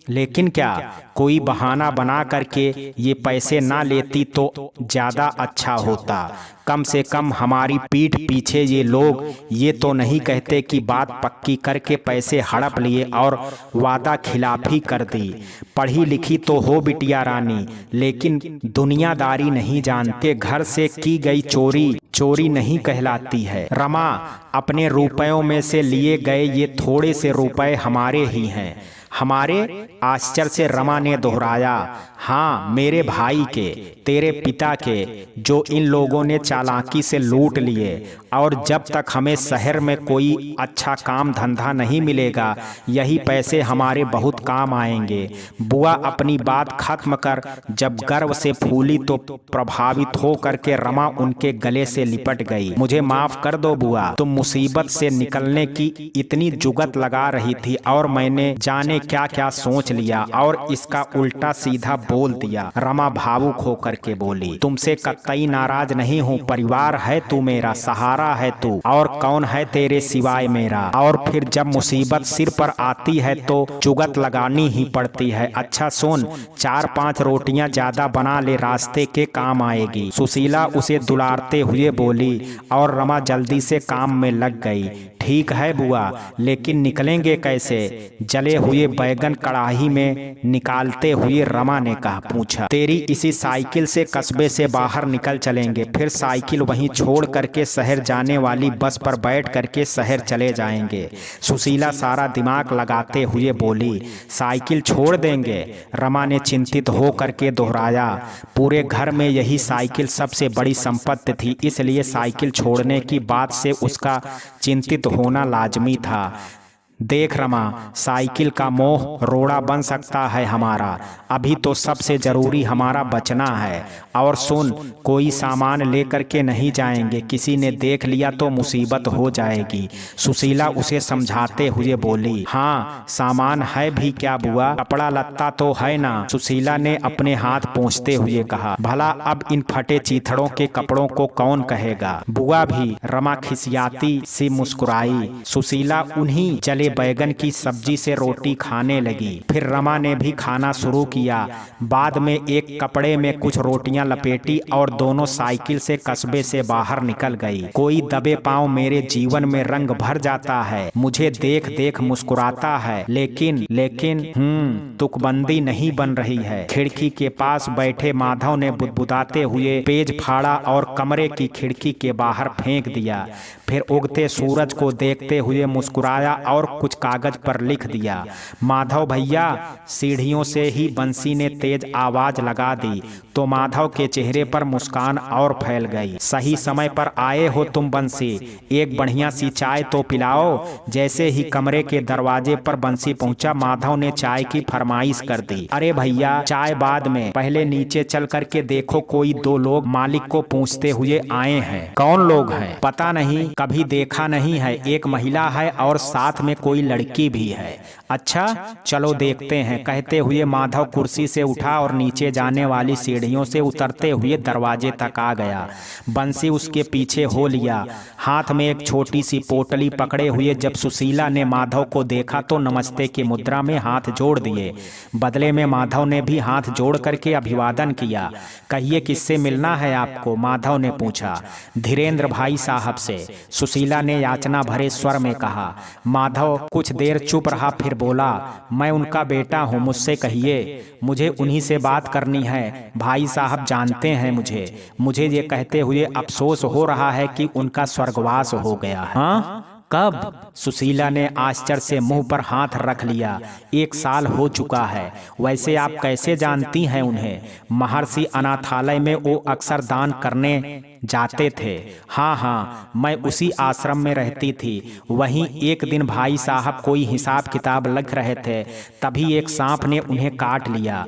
[SPEAKER 1] लेकिन क्या? कोई बहाना बना करके ये पैसे ना लेती तो ज्यादा अच्छा होता। कम से कम हमारी पीठ पीछे ये लोग ये तो नहीं कहते कि बात पक्की करके पैसे हड़प लिए और वादा खिलाफी कर दी। पढ़ी लिखी तो हो बिटिया रानी, लेकिन दुनियादारी नहीं जानते। घर से की गई चोरी नहीं कहलाती है। रमा, अपने रुपयों में से लिए गए ये थोड़े से रुपए हमारे ही हैं। हमारे? आश्चर्य से रमा ने दोहराया। हाँ, मेरे भाई के, तेरे पिता के, जो इन लोगों ने चालाकी से लूट लिए। और जब तक हमें शहर में कोई अच्छा काम धंधा नहीं मिलेगा, यही पैसे हमारे बहुत काम आएंगे। बुआ अपनी बात खत्म कर जब गर्व से फूली तो प्रभावित हो करके रमा उनके गले से लिपट गई। मुझे माफ कर दो बुआ, तुम मुसीबत से निकलने की इतनी जुगत लगा रही थी और मैंने जाने क्या क्या सोच लिया और इसका उल्टा सीधा बोल दिया। रमा भावुक होकर के बोली, तुमसे कतई नाराज नहीं हूँ। परिवार है तू मेरा, सहारा है तू, और कौन है तेरे सिवाय मेरा। और फिर जब मुसीबत सिर पर आती है तो जुगत लगानी ही पड़ती है। अच्छा सुन, 4-5 रोटियां ज्यादा बना ले, रास्ते के काम आएगी। सुशीला उसे दुलारते हुए बोली और रमा जल्दी से काम में लग गई। ठीक है बुआ, लेकिन निकलेंगे कैसे? जले हुए बैगन कढ़ाई में निकालते हुए रमा ने पूछा। तेरी इसी साइकिल से कस्बे से बाहर निकल चलेंगे, फिर साइकिल वहीं छोड़ करके शहर जाने वाली बस पर बैठ करके शहर चले जाएंगे। सुशीला सारा दिमाग लगाते हुए बोली, साइकिल छोड़ देंगे? रमा ने चिंतित हो करके दोहराया। पूरे घर में यही साइकिल सबसे बड़ी संपत्ति थी, इसलिए साइकिल छोड़ने की बात से उसका चिंतित होना लाजमी था। देख रमा, साइकिल का मोह रोड़ा बन सकता है हमारा। अभी तो सबसे जरूरी हमारा बचना है। और सुन, कोई सामान लेकर के नहीं जाएंगे, किसी ने देख लिया तो मुसीबत हो जाएगी। सुशीला उसे समझाते हुए बोली, हाँ सामान है भी क्या बुआ, कपड़ा लत्ता तो है ना। सुशीला ने अपने हाथ पोंछते हुए कहा, भला अब इन फटे चीथड़ों के कपड़ों को कौन कहेगा? बुआ भी? रमा खिसियाती सी मुस्कुराई। सुशीला उन्हीं जले जले बैगन की सब्जी से रोटी खाने लगी। फिर रमा ने भी खाना शुरू किया। बाद में एक कपड़े में कुछ रोटियां लपेटी और दोनों साइकिल से कस्बे से बाहर निकल गई। कोई दबे पांव मेरे जीवन में रंग भर जाता है, मुझे देख देख मुस्कुराता है, लेकिन तुकबंदी नहीं बन रही है। खिड़की के पास बैठे माधव ने बुदबुदाते हुए पेज फाड़ा और कमरे की खिड़की के बाहर फेंक दिया। फिर उगते सूरज को देखते हुए मुस्कुराया और कुछ कागज पर लिख दिया, माधव भैया। सीढ़ियों से ही बंसी ने तेज आवाज लगा दी तो माधव के चेहरे पर मुस्कान और फैल गई। सही समय पर आए हो तुम बंसी, एक बढ़िया सी चाय तो पिलाओ। जैसे ही कमरे के दरवाजे पर बंसी पहुंचा, माधव ने चाय की फरमाइश कर दी। अरे भैया चाय बाद में, पहले नीचे चल करके देखो, कोई दो लोग मालिक को पूछते हुए आए हैं। कौन लोग हैं? पता नहीं, कभी देखा नहीं है। एक महिला है और साथ में कोई लड़की भी है। अच्छा चलो देखते हैं, कहते हुए माधव कुर्सी से उठा और नीचे जाने वाली सीढ़ियों से उतरते हुए दरवाजे तक आ गया। बंसी उसके पीछे हो लिया, हाथ में एक छोटी सी पोटली पकड़े हुए। जब सुशीला ने माधव को देखा तो नमस्ते की मुद्रा में हाथ जोड़ दिए। बदले में माधव ने भी हाथ जोड़ करके अभिवादन किया। कहिए किससे मिलना है आपको? माधव ने पूछा। धीरेन्द्र भाई साहब से, सुशीला ने याचना भरे स्वर में कहा। माधव कुछ देर चुप रहा, फिर बोला, मैं उनका बेटा हूँ, मुझसे कहिए, मुझे उन्हीं से बात करनी है। भाई साहब जानते हैं मुझे ये कहते हुए अफसोस हो रहा है कि उनका स्वर्गवास हो गया। हाँ कब? सुशीला ने आश्चर्य से मुंह पर हाथ रख लिया। 1 साल हो चुका है। वैसे आप कैसे जानती हैं उन्हें? महर्षि अनाथालय में वो अक्सर दान करने जाते थे। हाँ, मैं उसी आश्रम में रहती थी। वहीं एक दिन भाई साहब कोई हिसाब किताब लिख रहे थे, तभी एक सांप ने उन्हें काट लिया।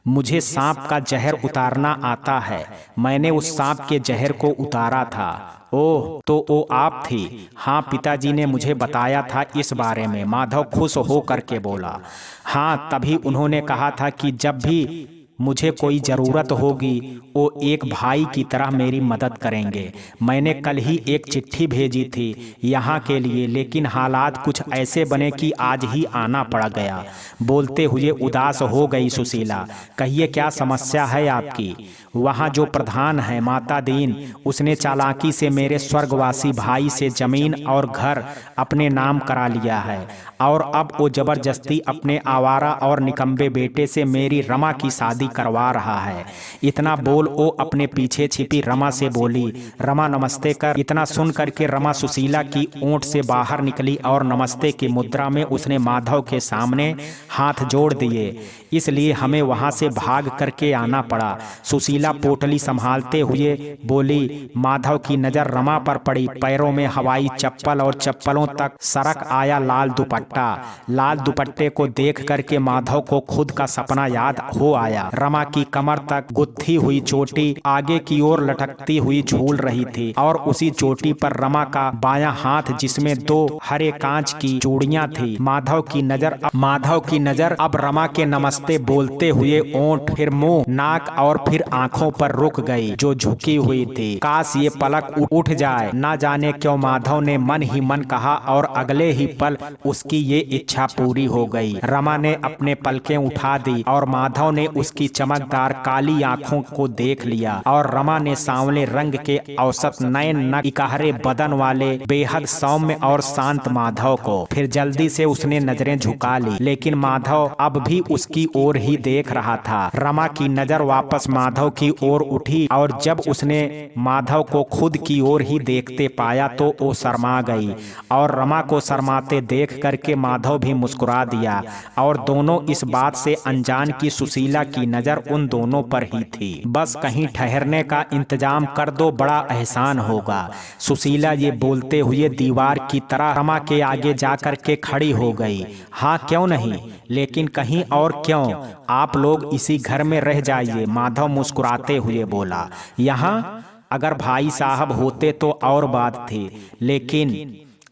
[SPEAKER 1] मुझे सांप का जहर उतारना आता है, मैंने उस सांप के जहर को उतारा था। ओह, तो वो आप थी? हाँ, पिताजी ने मुझे बताया था इस बारे में। माधव खुश हो करके बोला। हाँ, तभी उन्होंने कहा था कि जब भी मुझे कोई ज़रूरत होगी वो एक भाई की तरह मेरी मदद करेंगे। मैंने कल ही एक चिट्ठी भेजी थी यहाँ के लिए, लेकिन हालात कुछ ऐसे बने कि आज ही आना पड़ गया। बोलते हुए उदास हो गई सुशीला। कहिए क्या समस्या है आपकी? वहाँ जो प्रधान है माता दीन, उसने चालाकी से मेरे स्वर्गवासी भाई से जमीन और घर अपने नाम करा लिया है और अब वो जबरदस्ती अपने आवारा और निकम्बे बेटे से मेरी रमा की शादी करवा रहा है। इतना बोल वो अपने पीछे छिपी रमा से बोली, रमा नमस्ते कर। इतना सुन करके रमा सुशीला की ओंठ से बाहर निकली और नमस्ते की मुद्रा में उसने माधव के सामने हाथ जोड़ दिए। इसलिए हमें वहां से भाग करके आना पड़ा। सुशीला पोटली संभालते हुए बोली। माधव की नजर रमा पर पड़ी। पैरों में हवाई चप्पल और चप्पलों तक सरक आया लाल दुपट्टा। लाल दुपट्टे को देख करके माधव को खुद का सपना याद हो आया। रमा की कमर तक गुत्थी हुई चोटी आगे की ओर लटकती हुई झूल रही थी और उसी चोटी पर रमा का बायां हाथ जिसमें 2 हरे कांच की चूड़ियां थी। माधव की नजर अब रमा के नमस्ते बोलते हुए ओंठ, फिर मुंह, नाक और फिर आंखों पर रुक गई जो झुकी हुई थी। काश ये पलक उठ जाए। ना जाने क्यों माधव ने मन ही मन कहा और अगले ही पल उसकी ये इच्छा पूरी हो गई। रमा ने अपने पलकें उठा दी और माधव ने उसकी चमकदार काली आंखों को देख लिया और रमा ने सांवले रंग के औसत नयन नग इकहरे बदन वाले बेहद सौम्य और शांत माधव को। फिर जल्दी से उसने नजरें झुका ली, लेकिन माधव अब भी उसकी ओर ही देख रहा था। रमा की नजर वापस माधव की ओर उठी और जब उसने माधव को खुद की ओर ही देखते पाया तो वो शर्मा गई और रमा को शर्माते देख करके माधव भी मुस्कुरा दिया और दोनों इस बात से अनजान की सुशीला की नजर उन दोनों पर ही थी। बस कहीं ठहरने का इंतजाम कर दो, बड़ा एहसान होगा। सुशीला ये बोलते हुए दीवार की तरह रमा के आगे जाकर के खड़ी हो गई। हाँ क्यों नहीं, लेकिन कहीं और क्यों, आप लोग इसी घर में रह जाइए। माधव मुस्कुराते हुए बोला। यहाँ अगर भाई साहब होते तो और बात थी, लेकिन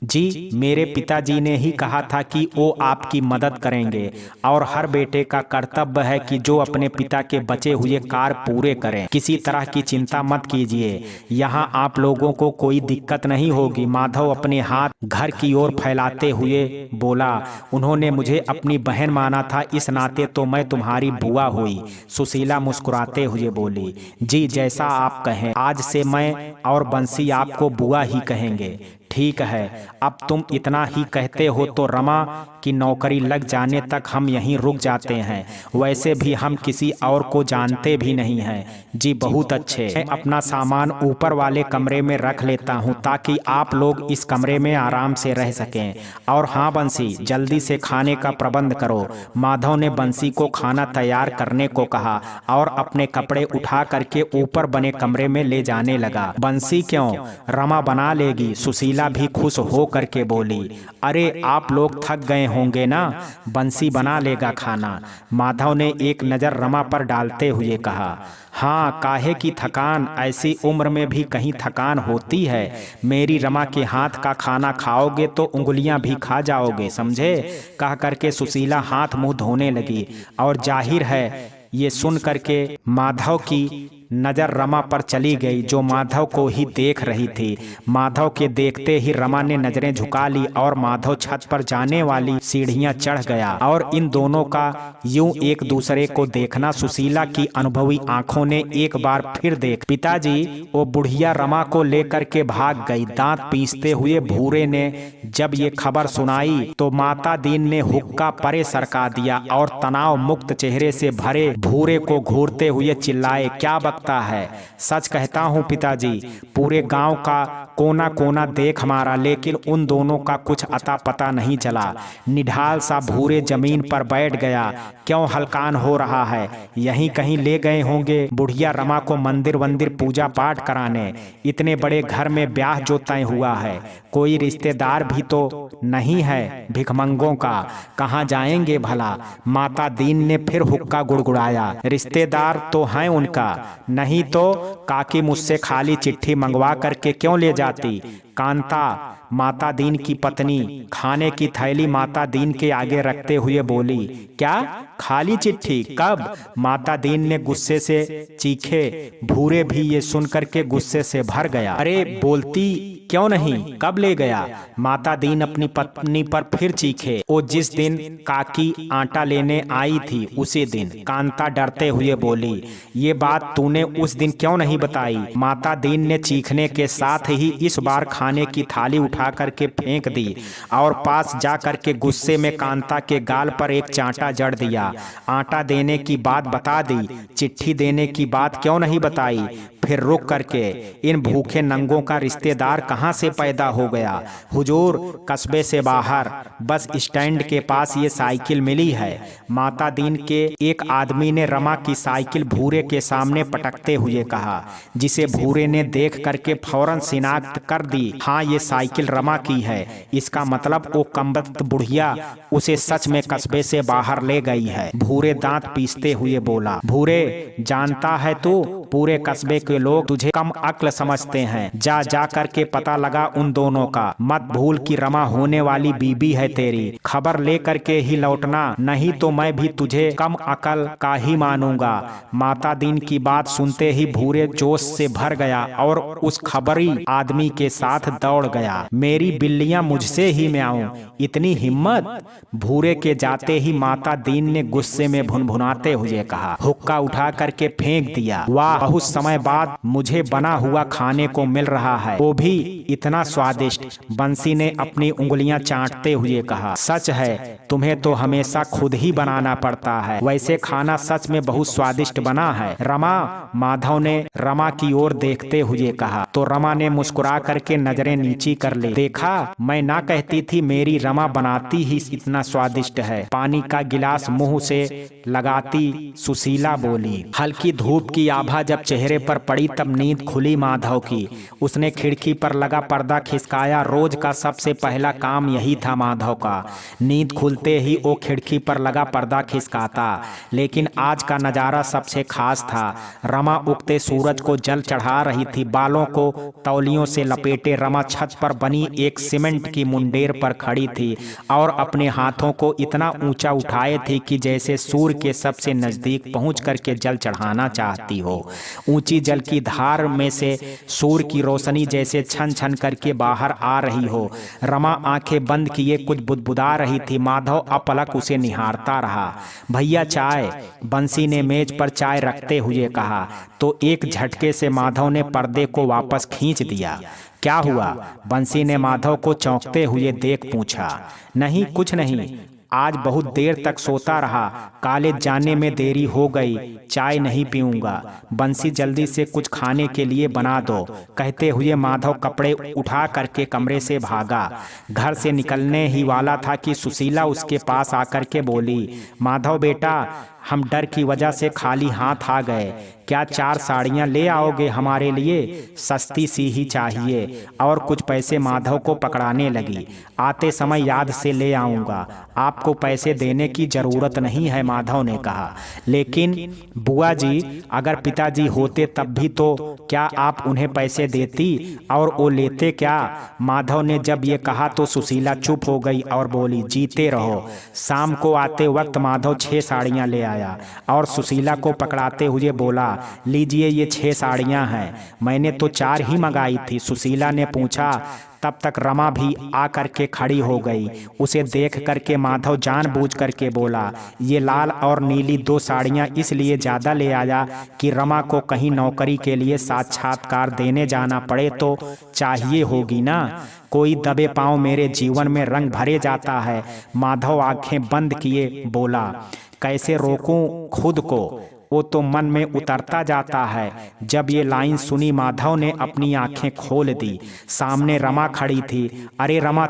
[SPEAKER 1] जी, मेरे पिताजी ने ही कहा था कि वो आपकी मदद करेंगे और हर बेटे का कर्तव्य है कि जो अपने पिता के बचे हुए कार्य पूरे करें। किसी तरह की चिंता मत कीजिए, यहाँ आप लोगों को कोई दिक्कत नहीं होगी। माधव अपने हाथ घर की ओर फैलाते हुए बोला, उन्होंने मुझे अपनी बहन माना था, इस नाते तो मैं तुम्हारी बुआ हुई। सुशीला मुस्कुराते हुए बोली, जी जैसा आप कहें, आज से मैं और बंसी आपको बुआ ही कहेंगे। ठीक है, अब तुम इतना ही कहते हो तो रमा की नौकरी लग जाने तक हम यहीं रुक जाते हैं। वैसे भी हम किसी और को जानते भी नहीं हैं। जी बहुत अच्छे, मैं अपना सामान ऊपर वाले कमरे में रख लेता हूं ताकि आप लोग इस कमरे में आराम से रह सकें। और हाँ बंसी, जल्दी से खाने का प्रबंध करो। माधव ने बंसी को खाना तैयार करने को कहा और अपने कपड़े उठा करके ऊपर बने कमरे में ले जाने लगा। बंसी क्यों, रमा बना लेगी, सुशीला भी खुश हो करके बोली। अरे आप लोग थक गए होंगे ना, बंसी बना लेगा खाना। माधव ने एक नज़र रमा पर डालते हुए कहा, हाँ काहे की थकान, ऐसी उम्र में भी कहीं थकान होती है। मेरी रमा के हाथ का खाना खाओगे तो उंगलियां भी खा जाओगे, समझे। कह करके सुशीला हाथ मुंह धोने लगी और जाहिर है ये सुन करके माधव की नजर रमा पर चली गई, जो माधव को ही देख रही थी। माधव के देखते ही रमा ने नजरें झुका ली और माधव छत पर जाने वाली सीढ़ियां चढ़ गया और इन दोनों का यूं एक दूसरे को देखना सुशीला की अनुभवी आंखों ने एक बार फिर देख। पिताजी, वो बुढ़िया रमा को लेकर के भाग गई। दांत पीसते हुए भूरे ने जब ये खबर सुनाई तो माता दीन ने हुक्का परे सरका दिया और तनाव मुक्त चेहरे से भरे भूरे को घूरते हुए चिल्लाए, क्या है। सच कहता हूँ पिताजी, पूरे गांव का कोना कोना देख मारा लेकिन उन दोनों का कुछ अता पता नहीं चला। निढाल सा भूरे जमीन पर बैठ गया। क्यों हलकान हो रहा है, यहीं कहीं ले गए होंगे बुढ़िया रमा को मंदिर वंदिर पूजा पाठ कराने। इतने बड़े घर में ब्याह जो तय हुआ है, कोई रिश्तेदार भी तो नहीं है भिखमंगों का, कहाँ जाएंगे भला। माता दीन ने फिर हुक्का गुड़गुड़ाया, रिश्तेदार तो हैं उनका, नहीं तो काकी मुझसे खाली चिट्ठी मंगवा करके क्यों ले जाती। कांता, माता दीन की पत्नी, खाने की थैली माता दीन के आगे रखते हुए बोली, क्या खाली चिट्ठी, कब। माता दीन ने गुस्से से चीखे। भूरे भी ये सुनकर के गुस्से से भर गया। अरे बोलती क्यों नहीं, कब ले गया। माता दीन अपनी पत्नी पर फिर चीखे। वो जिस दिन काकी आटा लेने आई थी उसी दिन। कांता डरते हुए बोली, ये बात तूने उस दिन क्यों नहीं बताई। माता दीन ने चीखने के साथ ही इस बार खाने की थाली उठा करके फेंक दी और पास जा करके गुस्से में कांता के गाल पर एक चांटा जड़ दिया। आटा देने की बात बता दी, चिट्ठी देने की बात क्यों नहीं बताई। फिर रुक करके, इन भूखे नंगों का रिश्तेदार कहाँ से पैदा हो गया। हुजूर, कस्बे से बाहर बस स्टैंड के पास ये साइकिल मिली है। माता दीन के एक आदमी ने रमा की साइकिल भूरे के सामने पटकते हुए कहा, जिसे भूरे ने देख करके फौरन शिनाख्त कर दी। हाँ, ये साइकिल रमा की है, इसका मतलब वो कमबख्त बुढ़िया उसे सच में कस्बे से बाहर ले गई है। भूरे दांत पीसते हुए बोला, भूरे जानता है तू, पूरे कस्बे के लोग तुझे कम अक्ल समझते हैं। जा जा करके पता लगा उन दोनों का, मत भूल कि रमा होने वाली बीबी है तेरी। खबर ले करके ही लौटना, नहीं तो मैं भी तुझे कम अकल का ही मानूंगा। माता दीन की बात सुनते ही भूरे जोश से भर गया और उस खबरी आदमी के साथ दौड़ गया। मेरी बिल्लियां मुझसे ही म्याऊं, इतनी हिम्मत। भूरे के जाते ही माता दीन ने गुस्से में भुनभुनाते हुए कहा, हुक्का उठा करके फेंक दिया। वाह, बहुत समय बाद मुझे बना हुआ खाने को मिल रहा है, वो भी इतना स्वादिष्ट। बंसी ने अपनी उंगलियां चाटते हुए कहा, सच है, तुम्हें तो हमेशा खुद ही बनाना पड़ता है। वैसे खाना सच में बहुत स्वादिष्ट बना है। रमा, माधव ने रमा की ओर देखते हुए कहा। तो रमा ने मुस्कुरा करके नजरें नीची कर ली। देखा, मैं ना कहती थी मेरी रमा बनाती ही इतना स्वादिष्ट है। पानी का गिलास मुंह से लगाती सुशीला बोली। हल्की धूप की आभा जब चेहरे पर पड़ी तब नींद खुली माधव की। उसने खिड़की पर लगा पर्दा खिसकाया। रोज का सबसे पहला काम यही था माधव का। नींद खुलते ही वो खिड़की पर लगा पर्दा खिसकाता। लेकिन आज का नज़ारा सबसे खास था। रमा उगते सूरज को जल चढ़ा रही थी। बालों को तौलियों से लपेटे रमा छत पर बनी एक सीमेंट की मुंडेर पर खड़ी थी और अपने हाथों को इतना ऊंचा उठाए थी कि जैसे सूर्य के सबसे नजदीक पहुंच करके जल चढ़ाना चाहती हो। ऊंची जल की धार में से सूर्य की रोशनी जैसे छन छन करके बाहर आ रही हो। रमा आंखें बंद किए कुछ बुदबुदा रही थी। माधव अपलक उसे निहारता रहा। भैया चाय, बंसी ने मेज पर चाय रखते हुए कहा। तो एक झटके से माधव ने पर्दे को वापस खींच दिया। क्या हुआ? बंसी ने माधव को चौंकते हुए देख पूछा। नहीं, कुछ नहीं, आज बहुत देर तक सोता रहा, कॉलेज जाने में देरी हो गई, चाय नहीं पीऊंगा। बंसी जल्दी से कुछ खाने के लिए बना दो, कहते हुए माधव कपड़े उठा करके कमरे से भागा। घर से निकलने ही वाला था कि सुशीला उसके पास आकर के बोली, माधव बेटा, हम डर की वजह से खाली हाथ आ गए, क्या 4 साड़ियाँ ले आओगे हमारे लिए? सस्ती सी ही चाहिए। और कुछ पैसे माधव को पकड़ाने लगी। आते समय याद से ले आऊँगा, आपको पैसे देने की ज़रूरत नहीं है, माधव ने कहा। लेकिन बुआ जी, अगर पिताजी होते तब भी तो क्या आप उन्हें पैसे देती और वो लेते क्या? माधव ने जब ये कहा तो सुशीला चुप हो गई और बोली, जीते रहो। शाम को आते वक्त माधव 6 साड़ियाँ ले आया और सुशीला को पकड़ाते हुए बोला, लीजिए ये 6 साड़ियाँ हैं, मैंने तो 4 ही मंगाई थी। सुशीला ने पूछा। तब तक रमा भी आ करके खड़ी हो गई। उसे देख करके माधव जानबूझ करके बोला, ये लाल और नीली 2 साड़ियाँ इसलिए ज़्यादा ले आया कि रमा को कहीं नौकरी के लिए साक्षात्कार देने जाना पड़े तो चाहिए होगी ना। कोई दबे पांव मेरे जीवन में रंग भरे जाता है। माधव आंखें बंद किए बोला, कैसे रोकूं खुद को, वो तो मन में उतरता जाता है। जब ये लाइन सुनी माधव ने अपनी आंखें खोल दी। सामने रमा खड़ी थी। अरे रमा,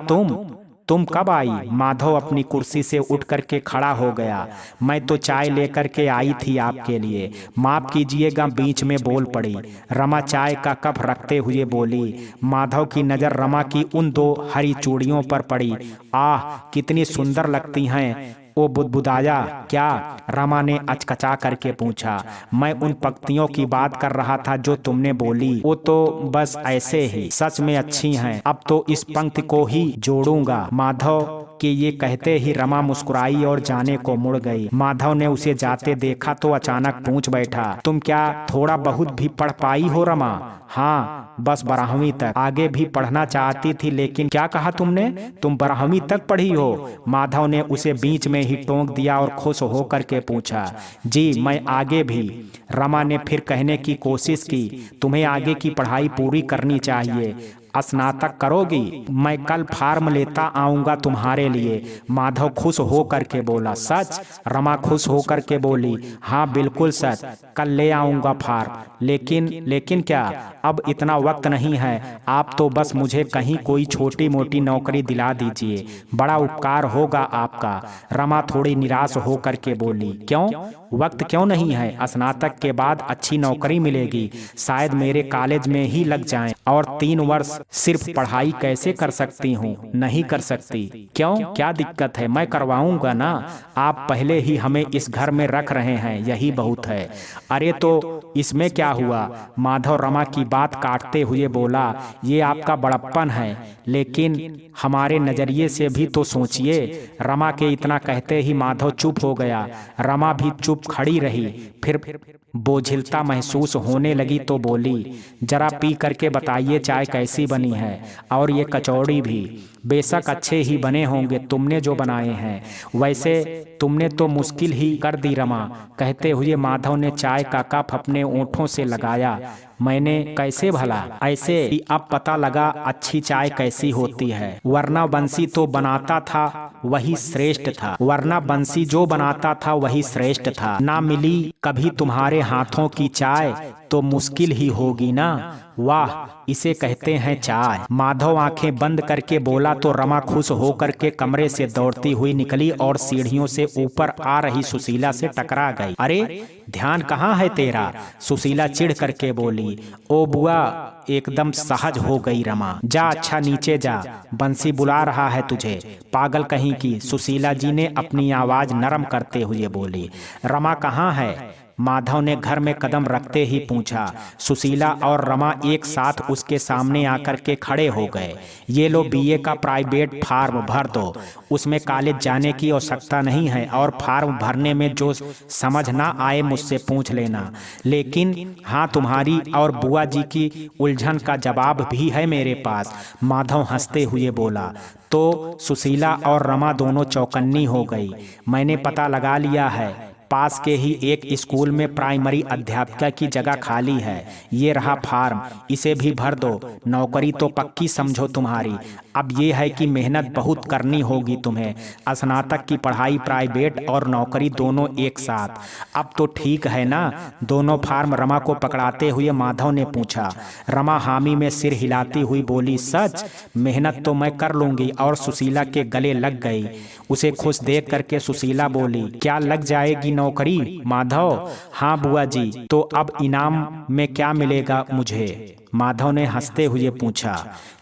[SPEAKER 1] तुम कब आई? माधव अपनी कुर्सी से उठ करके खड़ा हो गया। मैं तो चाय लेकर के आई थी आपके लिए, माफ कीजिएगा, बीच में बोल पड़ी। रमा चाय का कप रखते हुए बोली। माधव की नज़र रमा की उन 2 हरी चूड़ियों पर पड़ी। आह, कितनी सुंदर लगती हैं। वो बुदबुदाया। क्या? रमा ने अचकचा करके पूछा। मैं उन पंक्तियों की बात कर रहा था जो तुमने बोली। वो तो बस ऐसे ही, सच में अच्छी हैं। अब तो इस पंक्ति को ही जोड़ूंगा। माधव के ये कहते ही रमा मुस्कुराई और जाने को मुड़ गई। माधव ने उसे जाते देखा तो अचानक पूछ बैठा, तुम क्या थोड़ा बहुत भी पढ़ पाई हो रमा? हाँ, बस 12वीं तक। आगे भी पढ़ना चाहती थी, लेकिन क्या कहा तुमने? तुम 12वीं तक पढ़ी हो? माधव ने उसे बीच में ही टोक दिया और खुश हो करके पूछा, जी मैं आगे भी। रमा ने फिर कहने की कोशिश की, तुम्हें आगे की पढ़ाई पूरी करनी चाहिए, स्नातक करोगी? मैं कल फार्म लेता आऊंगा तुम्हारे लिए। माधव खुश हो करके बोला। सच? रमा खुश हो करके बोली। हाँ बिल्कुल सच, कल ले आऊंगा फार्म। लेकिन क्या? अब इतना वक्त नहीं है, आप तो बस मुझे कहीं कोई छोटी मोटी नौकरी दिला दीजिए, बड़ा उपकार होगा आपका। रमा थोड़ी निराश हो करके बोली। क्यों? वक्त क्यों नहीं है? स्नातक के बाद अच्छी नौकरी मिलेगी, शायद मेरे कॉलेज में ही लग जाएं। और 3 वर्ष सिर्फ पढ़ाई कैसे कर सकती हूँ? नहीं कर सकती। क्यों? क्या दिक्कत है? मैं करवाऊंगा ना। आप पहले ही हमें इस घर में रख रहे हैं, यही बहुत है। अरे तो इसमें क्या हुआ? माधव रमा की बात काटते हुए बोला, ये आपका बड़प्पन है, लेकिन हमारे नजरिए से भी तो सोचिए। रमा के इतना कहते ही माधव चुप हो गया। रमा भी चुप खड़ी रही। फिर बोझिलता महसूस होने लगी तो बोली, जरा पी करके बताइए चाय कैसी बनी है, और ये कचौड़ी भी। बेशक अच्छे ही बने होंगे तुमने जो बनाए हैं, वैसे तुमने तो मुश्किल ही कर दी रमा। कहते हुए माधव ने चाय का कप अपने ओंठों से लगाया। मैंने कैसे भला? ऐसे ही अब पता लगा अच्छी चाय कैसी होती है, वरना बंसी तो बनाता था वही श्रेष्ठ था। वरना बंसी जो बनाता था वही श्रेष्ठ था। ना मिली कभी तुम्हारे हाथों की चाय तो मुश्किल ही होगी ना। वाह, इसे कहते हैं चाय। माधव आंखें बंद करके बोला तो रमा खुश होकर के कमरे से दौड़ती हुई निकली और सीढ़ियों से ऊपर आ रही सुशीला से टकरा गई। अरे ध्यान कहाँ है तेरा? सुशीला चिढ़ करके बोली। ओ बुआ, एकदम सहज हो गई रमा। जा अच्छा नीचे जा, बंसी बुला रहा है तुझे, पागल कहीं की, सुशीला जी ने अपनी आवाज नरम करते हुए बोली। रमा कहाँ है? माधव ने घर में कदम रखते ही पूछा। सुशीला और रमा एक साथ उसके सामने आकर के खड़े हो गए। ये लो बीए का प्राइवेट फार्म भर दो, उसमें कॉलेज जाने की आवश्यकता नहीं है, और फार्म भरने में जो समझ ना आए मुझसे पूछ लेना, लेकिन हाँ तुम्हारी और बुआ जी की उलझन का जवाब भी है मेरे पास। माधव हंसते हुए बोला। तो सुशीला और रमा दोनों चौकन्नी हो गई। मैंने पता लगा लिया है, पास के ही एक स्कूल में प्राइमरी अध्यापिका की जगह खाली है। ये रहा फार्म, इसे भी भर दो, नौकरी तो पक्की समझो तुम्हारी। अब ये है कि मेहनत बहुत करनी होगी तुम्हें, स्नातक की पढ़ाई प्राइवेट और नौकरी दोनों एक साथ। अब तो ठीक है ना? दोनों फार्म रमा को पकड़ाते हुए माधव ने पूछा। रमा हामी में सिर हिलाती हुई बोली, सच? मेहनत तो मैं कर लूंगी। और सुशीला के गले लग गई। उसे खुश देख करके सुशीला बोली, क्या लग जाएगी नौकरी माधव? हाँ बुआ जी। तो अब इनाम में क्या मिलेगा मुझे? माधव ने हंसते हुए पूछा।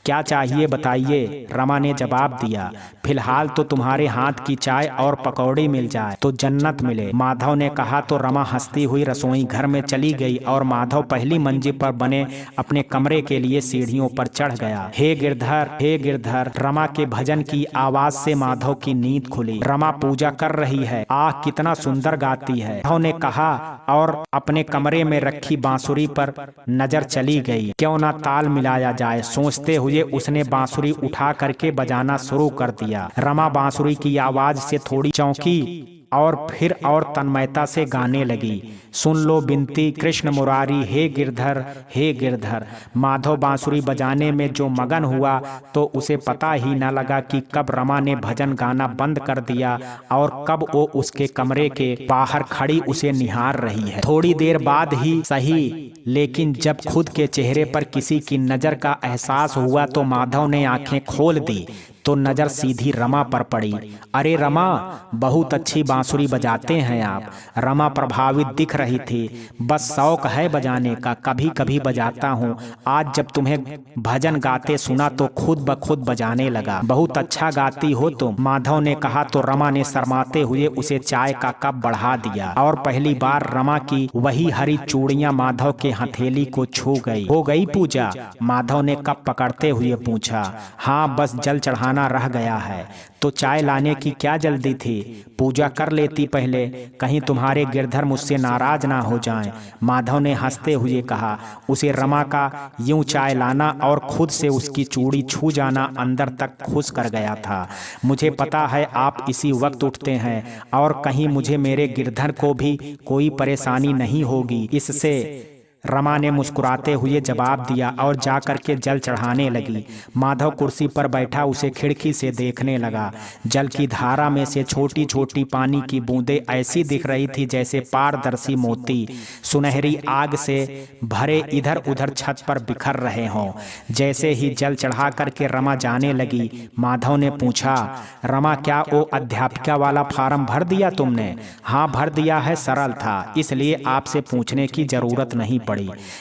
[SPEAKER 1] क्या चाहिए बताइए? रमा ने जवाब दिया। फिलहाल तो तुम्हारे हाथ की चाय और पकौड़ी मिल जाए तो जन्नत मिले, माधव ने कहा तो रमा हंसती हुई रसोई घर में चली गई और माधव पहली मंजिल पर बने अपने कमरे के लिए सीढ़ियों पर चढ़ गया। हे गिरधर, हे गिरधर, रमा के भजन की आवाज से माधव की नींद खुली। रमा पूजा कर रही है, आह कितना सुंदर गाती है, माधव ने कहा और अपने कमरे में रखी बांसुरी पर नजर चली गई। क्यों ना ताल मिलाया जाए, सोचते हुए उसने बांसुरी उठा करके बजाना शुरू कर दिया। रमा बांसुरी की आवाज से थोड़ी चौंकी और फिर और तन्मयता से गाने लगी। सुन लो बिनती कृष्ण मुरारी, हे गिरधर, हे गिरधर। माधव बांसुरी बजाने में जो मगन हुआ तो उसे पता ही न लगा कि कब रमा ने भजन गाना बंद कर दिया और कब वो उसके कमरे के बाहर खड़ी उसे निहार रही है। थोड़ी देर बाद ही सही, लेकिन जब खुद के चेहरे पर किसी की नजर का एहसास हुआ तो माधव ने आंखें खोल दी तो नजर सीधी रमा पर पड़ी। अरे रमा, बहुत अच्छी बांसुरी बजाते हैं आप। रमा प्रभावित दिख रही थी। बस शौक है बजाने का, कभी कभी बजाता हूँ। आज जब तुम्हें भजन गाते सुना तो खुद ब खुद बजाने लगा। बहुत अच्छा गाती हो तुम, माधव ने कहा तो रमा ने शर्माते हुए उसे चाय का कप बढ़ा दिया और पहली बार रमा की वही हरी चूड़ियां माधव के हथेली को छू गई। हो गई पूजा? माधव ने कप पकड़ते हुए पूछा। हाँ, बस जल चढ़ाना रह गया है। तो चाय लाने की क्या जल्दी थी? पूजा कर लेती पहले, कहीं तुम्हारे गिरधर मुझसे नाराज ना हो जाएं। माधव ने हंसते हुए कहा। उसे रमा का यूं चाय लाना और खुद से उसकी चूड़ी छू जाना अंदर तक खुश कर गया था। मुझे पता है आप इसी वक्त उठते हैं और कहीं मुझे मेरे गिरधर को भी कोई परेशानी नहीं होगी इससे, रमा ने मुस्कुराते हुए जवाब दिया और जाकर के जल चढ़ाने लगी। माधव कुर्सी पर बैठा उसे खिड़की से देखने लगा। जल की धारा में से छोटी छोटी पानी की बूंदें ऐसी दिख रही थी जैसे पारदर्शी मोती सुनहरी आग से भरे इधर उधर छत पर बिखर रहे हों। जैसे ही जल चढ़ा करके रमा जाने लगी, माधव ने पूछा, रमा क्या वो अध्यापिका वाला फार्म भर दिया तुमने? हाँ भर दिया है, सरल था, इसलिए आपसे पूछने की जरूरत नहीं पड़ी।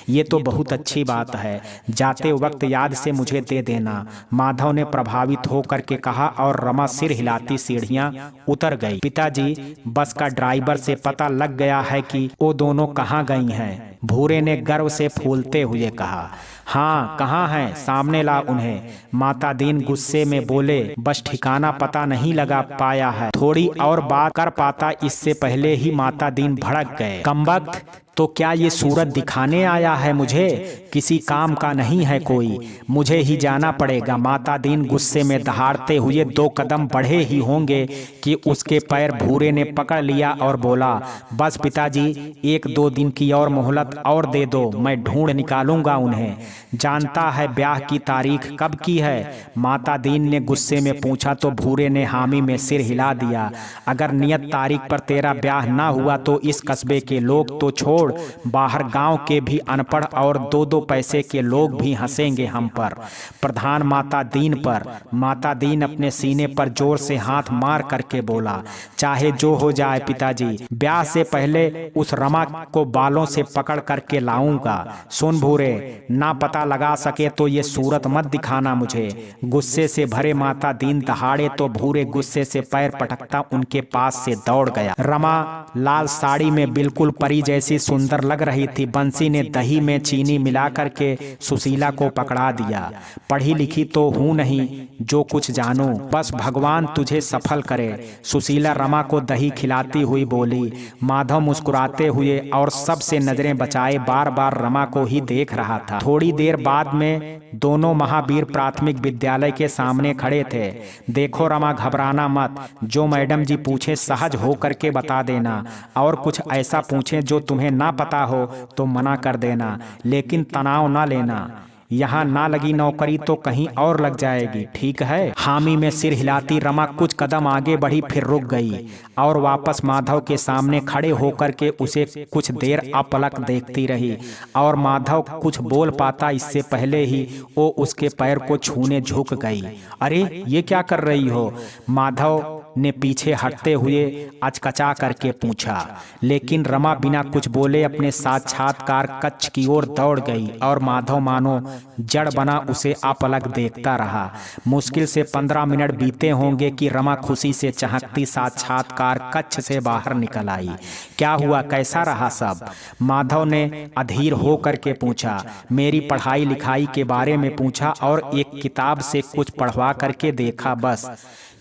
[SPEAKER 1] ये तो बहुत अच्छी बात है, जाते वक्त याद से मुझे दे देना, माधव ने प्रभावित होकर के कहा और रमा सिर हिलाती सीढ़ियां उतर गई। पिताजी, बस का ड्राइवर से पता लग गया है कि वो दोनों कहाँ गई हैं? भूरे ने गर्व से फूलते हुए कहा। हाँ, कहाँ हैं? सामने ला उन्हें। माता दीन गुस्से में बोले। बस ठिकाना पता नहीं लगा पाया है, थोड़ी और बात कर पाता इससे पहले ही माता दीन भड़क गए। कमबख्त, तो क्या ये सूरत दिखाने आया है मुझे? किसी काम का नहीं है कोई, मुझे ही जाना पड़ेगा। माता दीन गुस्से में दहाड़ते हुए 2 कदम बढ़े ही होंगे कि उसके पैर भूरे ने पकड़ लिया और बोला, बस पिताजी, 1-2 दिन की और मोहलत और दे दो, मैं ढूंढ निकालूंगा उन्हें। जानता है ब्याह की तारीख कब की है? माता दीन ने गुस्से में पूछा तो भूरे ने हामी में सिर हिला दिया। अगर नियत तारीख पर तेरा ब्याह ना हुआ तो इस कस्बे के लोग तो छोड़, बाहर गांव के भी अनपढ़ और 2-2 दो पैसे के लोग भी हंसेंगे हम पर। प्रधान माता दीन पर। माता दीन अपने सीने पर जोर से हाथ मार करके बोला, चाहे जो हो जाए पिताजी, ब्याह से पहले उस रमा को बालों से पकड़ करके लाऊंगा। सुन भूरे, ना पता लगा सके तो ये सूरत मत दिखाना मुझे। गुस्से से भरे माता दीन दहाड़े तो भूरे गुस्से से पैर पटकता उनके पास से दौड़ गया। रमा लाल साड़ी में बिल्कुल परी जैसी सुंदर लग रही थी। बंसी ने दही में चीनी मिला करके सुशीला को पकड़ा दिया। पढ़ी लिखी तो हूं नहीं जो कुछ जानूं, बस भगवान तुझे सफल करे, सुशीला रमा को दही खिलाती हुई बोली। माधव मुस्कुराते हुए और सबसे नजरें बचाए बार बार रमा को ही देख रहा था। थोड़ी देर बाद में दोनों महावीर प्राथमिक विद्यालय के सामने खड़े थे। देखो रमा, घबराना मत, जो मैडम जी पूछे सहज हो करके बता देना, और कुछ ऐसा पूछे जो तुम्हें ना पता हो तो मना कर देना, लेकिन तनाव ना लेना। यहाँ ना लगी नौकरी तो कहीं और लग जाएगी, ठीक है? हामी में सिर हिलाती रमा कुछ कदम आगे बढ़ी, फिर रुक गई और वापस माधव के सामने खड़े होकर के उसे कुछ देर अपलक देखती रही। और माधव कुछ बोल पाता इससे पहले ही वो उसके पैर को छूने झुक गई। अरे ये क्या कर रही हो? माधव ने पीछे हटते हुए अचकचा करके पूछा। लेकिन रमा बिना कुछ बोले अपने साक्षात्कार कक्ष की ओर दौड़ गई और माधव मानो जड़ बना उसे अपलक देखता रहा। मुश्किल से 15 मिनट बीते होंगे कि रमा खुशी से चहकती साक्षात्कार कक्ष से बाहर निकल आई। क्या हुआ, कैसा रहा सब? माधव ने अधीर हो करके पूछा। मेरी पढ़ाई लिखाई के बारे में पूछा और एक किताब से कुछ पढ़वा करके देखा, बस।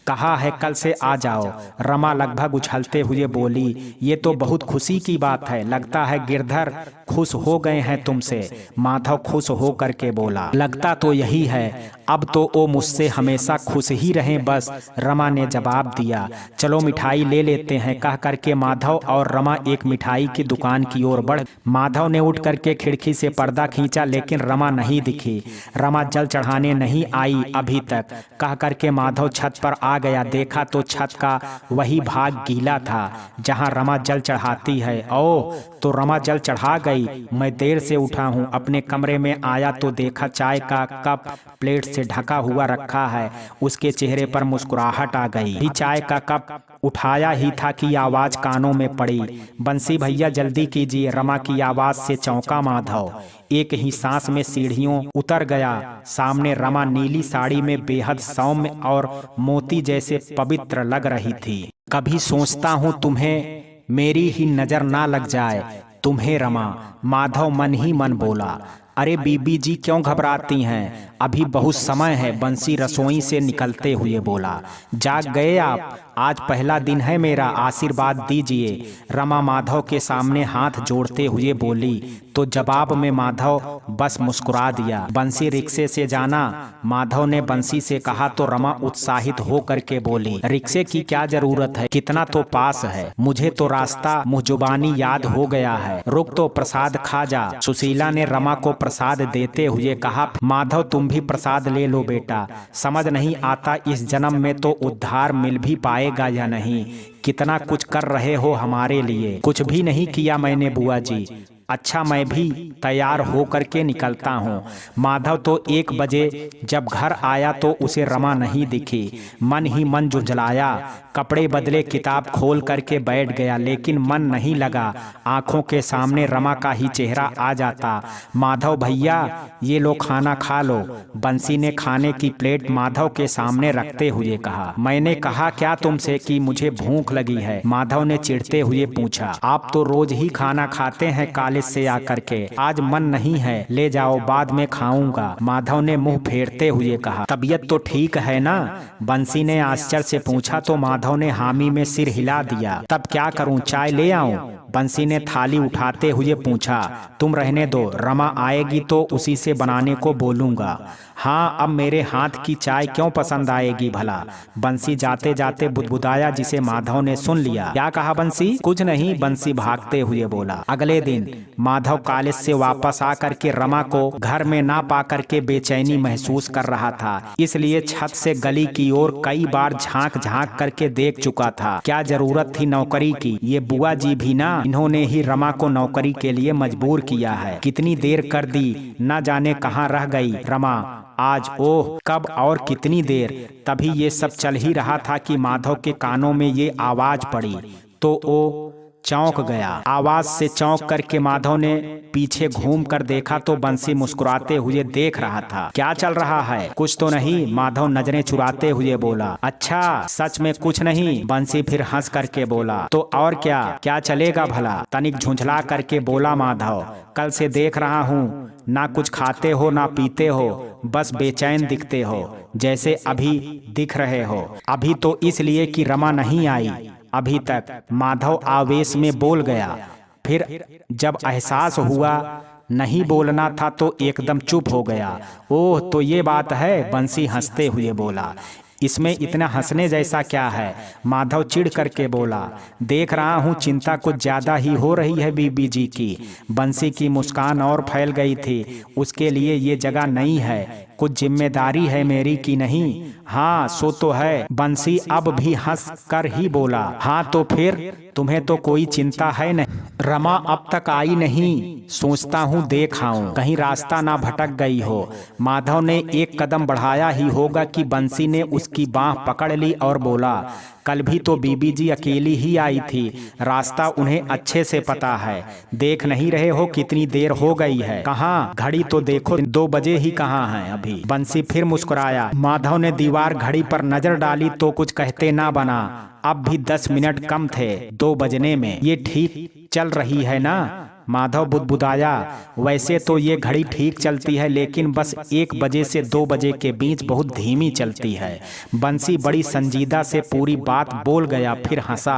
[SPEAKER 1] कहा है कल से आ जाओ। रमा लगभग उछलते हुए बोली, ये तो बहुत खुशी की बात है, लगता है गिरधर खुश हो गए हैं तुमसे। माधव खुश हो करके बोला, लगता तो यही है, अब तो वो मुझसे हमेशा खुश ही रहें बस। रमा ने जवाब दिया। चलो मिठाई ले लेते हैं, कह करके माधव और रमा एक मिठाई की दुकान की ओर बढ़। माधव ने उठ करके खिड़की से पर्दा खींचा, लेकिन रमा नहीं दिखी। रमा जल चढ़ाने नहीं आई अभी तक, कह करके माधव छत पर आ गया। देखा तो छत का वही भाग गीला था जहां रमा जल चढ़ाती है। ओह, तो रमा जल चढ़ा गई। मैं देर से उठा हूं, अपने कमरे में आया तो देखा चाय का कप प्लेट से ढका हुआ रखा है। उसके चेहरे पर मुस्कुराहट आ गई। भी चाय का कप उठाया ही था कि आवाज कानों में पड़ी। बंसी भैया जल्दी कीजिए। रमा की आवाज से चौंका माधव। एक ही सांस में सीढ़ियों उतर गया। सामने रमा नीली साड़ी में बेहद सौम्य और मोती जैसे पवित्र लग रही थी। कभी सोचता हूँ तुम्हें मेरी ही नजर ना लग जाए, तुम्हें रमा, माधव मन ही मन बोला। अरे बीबी जी क्यों घबराती हैं, अभी बहुत समय है, बंसी रसोई से निकलते हुए बोला। जाग गए आप? आज पहला दिन है मेरा, आशीर्वाद दीजिए। रमा माधव के सामने हाथ जोड़ते हुए बोली, तो जवाब में माधव बस मुस्कुरा दिया। बंसी रिक्शे से जाना? माधव ने बंसी से कहा तो रमा उत्साहित हो करके बोली, रिक्शे की क्या जरूरत है, कितना तो पास है, मुझे तो रास्ता मुहजुबानी याद हो गया है, रुक तो प्रसाद खा जा। सुशीला ने रमा को प्रसाद देते हुए कहा, माधव तुम भी प्रसाद ले लो बेटा, समझ नहीं आता इस जन्म में तो उद्धार मिल भी पाएगा या नहीं। कितना कुछ कर रहे हो हमारे लिए। कुछ भी नहीं किया मैंने बुआ जी। अच्छा, मैं भी तैयार हो करके निकलता हूँ। माधव तो 1 बजे जब घर आया तो उसे रमा नहीं दिखी। मन ही मन झुंझलाया, कपड़े बदले, किताब खोल करके बैठ गया, लेकिन मन नहीं लगा। आंखों के सामने रमा का ही चेहरा आ जाता। माधव भैया ये लो खाना खा लो। बंसी ने खाने की प्लेट माधव के सामने रखते हुए कहा। मैंने कहा क्या तुमसे कि मुझे भूख लगी है? माधव ने चिढ़ते हुए पूछा। आप तो रोज ही खाना खाते हैं कॉलेज से आकर के, आज मन नहीं है, ले जाओ बाद में खाऊंगा। माधव ने मुंह फेरते हुए कहा। तबीयत तो ठीक है ना? बंसी ने आश्चर्य से पूछा तो माधव ने हामी में सिर हिला दिया। तब क्या करूं, चाय ले आऊं? बंसी ने थाली उठाते हुए पूछा। तुम रहने दो, रमा आएगी तो उसी से बनाने को बोलूंगा। हाँ, अब मेरे हाथ की चाय क्यों पसंद आएगी भला। बंसी जाते जाते बुदबुदाया, जिसे माधव ने सुन लिया। क्या कहा बंसी? कुछ नहीं, बंसी भागते हुए बोला। अगले दिन माधव कॉलेज से वापस आकर के रमा को घर में ना पा करके बेचैनी महसूस कर रहा था, इसलिए छत से गली की ओर कई बार झांक झांक करके देख चुका था। क्या जरूरत थी नौकरी की, ये बुआ जी भी ना, इन्होंने ही रमा को नौकरी के लिए मजबूर किया है। कितनी देर कर दी, न जाने कहाँ रह गई रमा आज, ओह कब और कितनी देर। तभी ये सब चल ही रहा था कि माधव के कानों में ये आवाज पड़ी तो वो चौंक गया। आवाज से चौंक करके माधव ने पीछे घूम कर देखा तो बंसी मुस्कुराते हुए देख रहा था। क्या चल रहा है? कुछ तो नहीं, माधव नजरें चुराते हुए बोला। अच्छा, सच में कुछ नहीं? बंसी फिर हंस करके बोला। तो और क्या क्या चलेगा भला? तनिक झुंझला करके बोला माधव। कल से देख रहा हूँ, ना कुछ खाते हो ना पीते हो, बस बेचैन दिखते हो, जैसे अभी दिख रहे हो। अभी तो इसलिए कि रमा नहीं आई अभी तक, माधव आवेश में बोल गया। फिर जब एहसास हुआ नहीं बोलना था तो एकदम चुप हो गया। ओह तो ये बात है, बंसी हंसते हुए बोला। इसमें इतना हंसने जैसा क्या है? माधव चिढ़ करके बोला। देख रहा हूँ चिंता कुछ ज्यादा ही हो रही है बीबी जी की। बंसी की मुस्कान और फैल गई थी। उसके लिए ये जगह नहीं है, कुछ जिम्मेदारी है मेरी की नहीं? हाँ सो तो है, बंसी अब भी हंस कर ही बोला। हाँ तो फिर तुम्हें तो कोई चिंता है नहीं? रमा अब तक आई नहीं, सोचता हूँ देख आऊं, कहीं रास्ता ना भटक गई हो। माधव ने एक कदम बढ़ाया ही होगा कि बंसी ने उसकी बांह पकड़ ली और बोला। कल भी तो बीबी जी अकेली ही आई थी, रास्ता उन्हें अच्छे से पता है। देख नहीं रहे हो कितनी देर हो गई है? कहाँ, घड़ी तो देखो 2 बजे ही कहाँ है अभी। बंसी फिर मुस्कुराया। माधव ने दीवार घड़ी पर नजर डाली तो कुछ कहते ना बना। अब भी 10 मिनट कम थे 2 बजने में। ये ठीक चल रही है ना? माधव बुदबुदाया। वैसे तो ये घड़ी ठीक चलती है, लेकिन बस 1 बजे से 2 बजे के बीच बहुत धीमी चलती है। बंसी बड़ी संजीदा से पूरी बात बोल गया, फिर हंसा।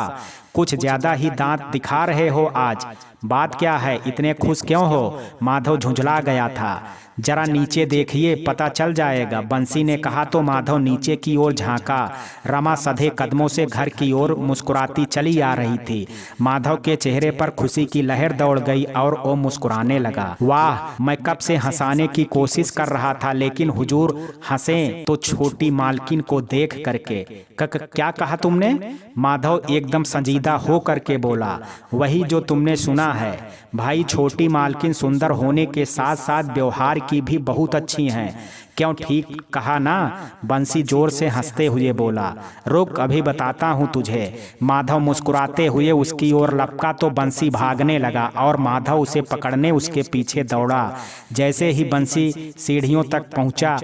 [SPEAKER 1] कुछ ज्यादा ही दांत दिखा रहे हो आज। बात क्या है, इतने खुश क्यों हो? माधव झुंझला गया था। जरा नीचे देखिए, पता चल जाएगा, बंसी ने कहा तो माधव नीचे की ओर झांका। रमा सधे कदमों से घर की ओर मुस्कुराती चली आ रही थी। माधव के चेहरे पर खुशी की लहर दौड़ गई और वो मुस्कुराने लगा। वाह, मैं कब से हंसाने की कोशिश कर रहा था, लेकिन हुजूर हंसे तो छोटी मालकिन को देख करके। क्या कहा तुमने? माधव एकदम संजीदा हो करके बोला। वही जो तुमने सुना है भाई, छोटी मालकिन सुंदर होने के साथ साथ व्यवहार की भी बहुत अच्छी हैं। क्यों, ठीक कहा ना? बंसी जोर से हंसते हुए बोला। रुक, अभी बताता हूँ तुझे। माधव मुस्कुराते हुए उसकी ओर लपका तो बंसी भागने लगा और माधव उसे पकड़ने उसके पीछे दौड़ा। जैसे ही बंसी सीढ़ियों तक पहुंचा,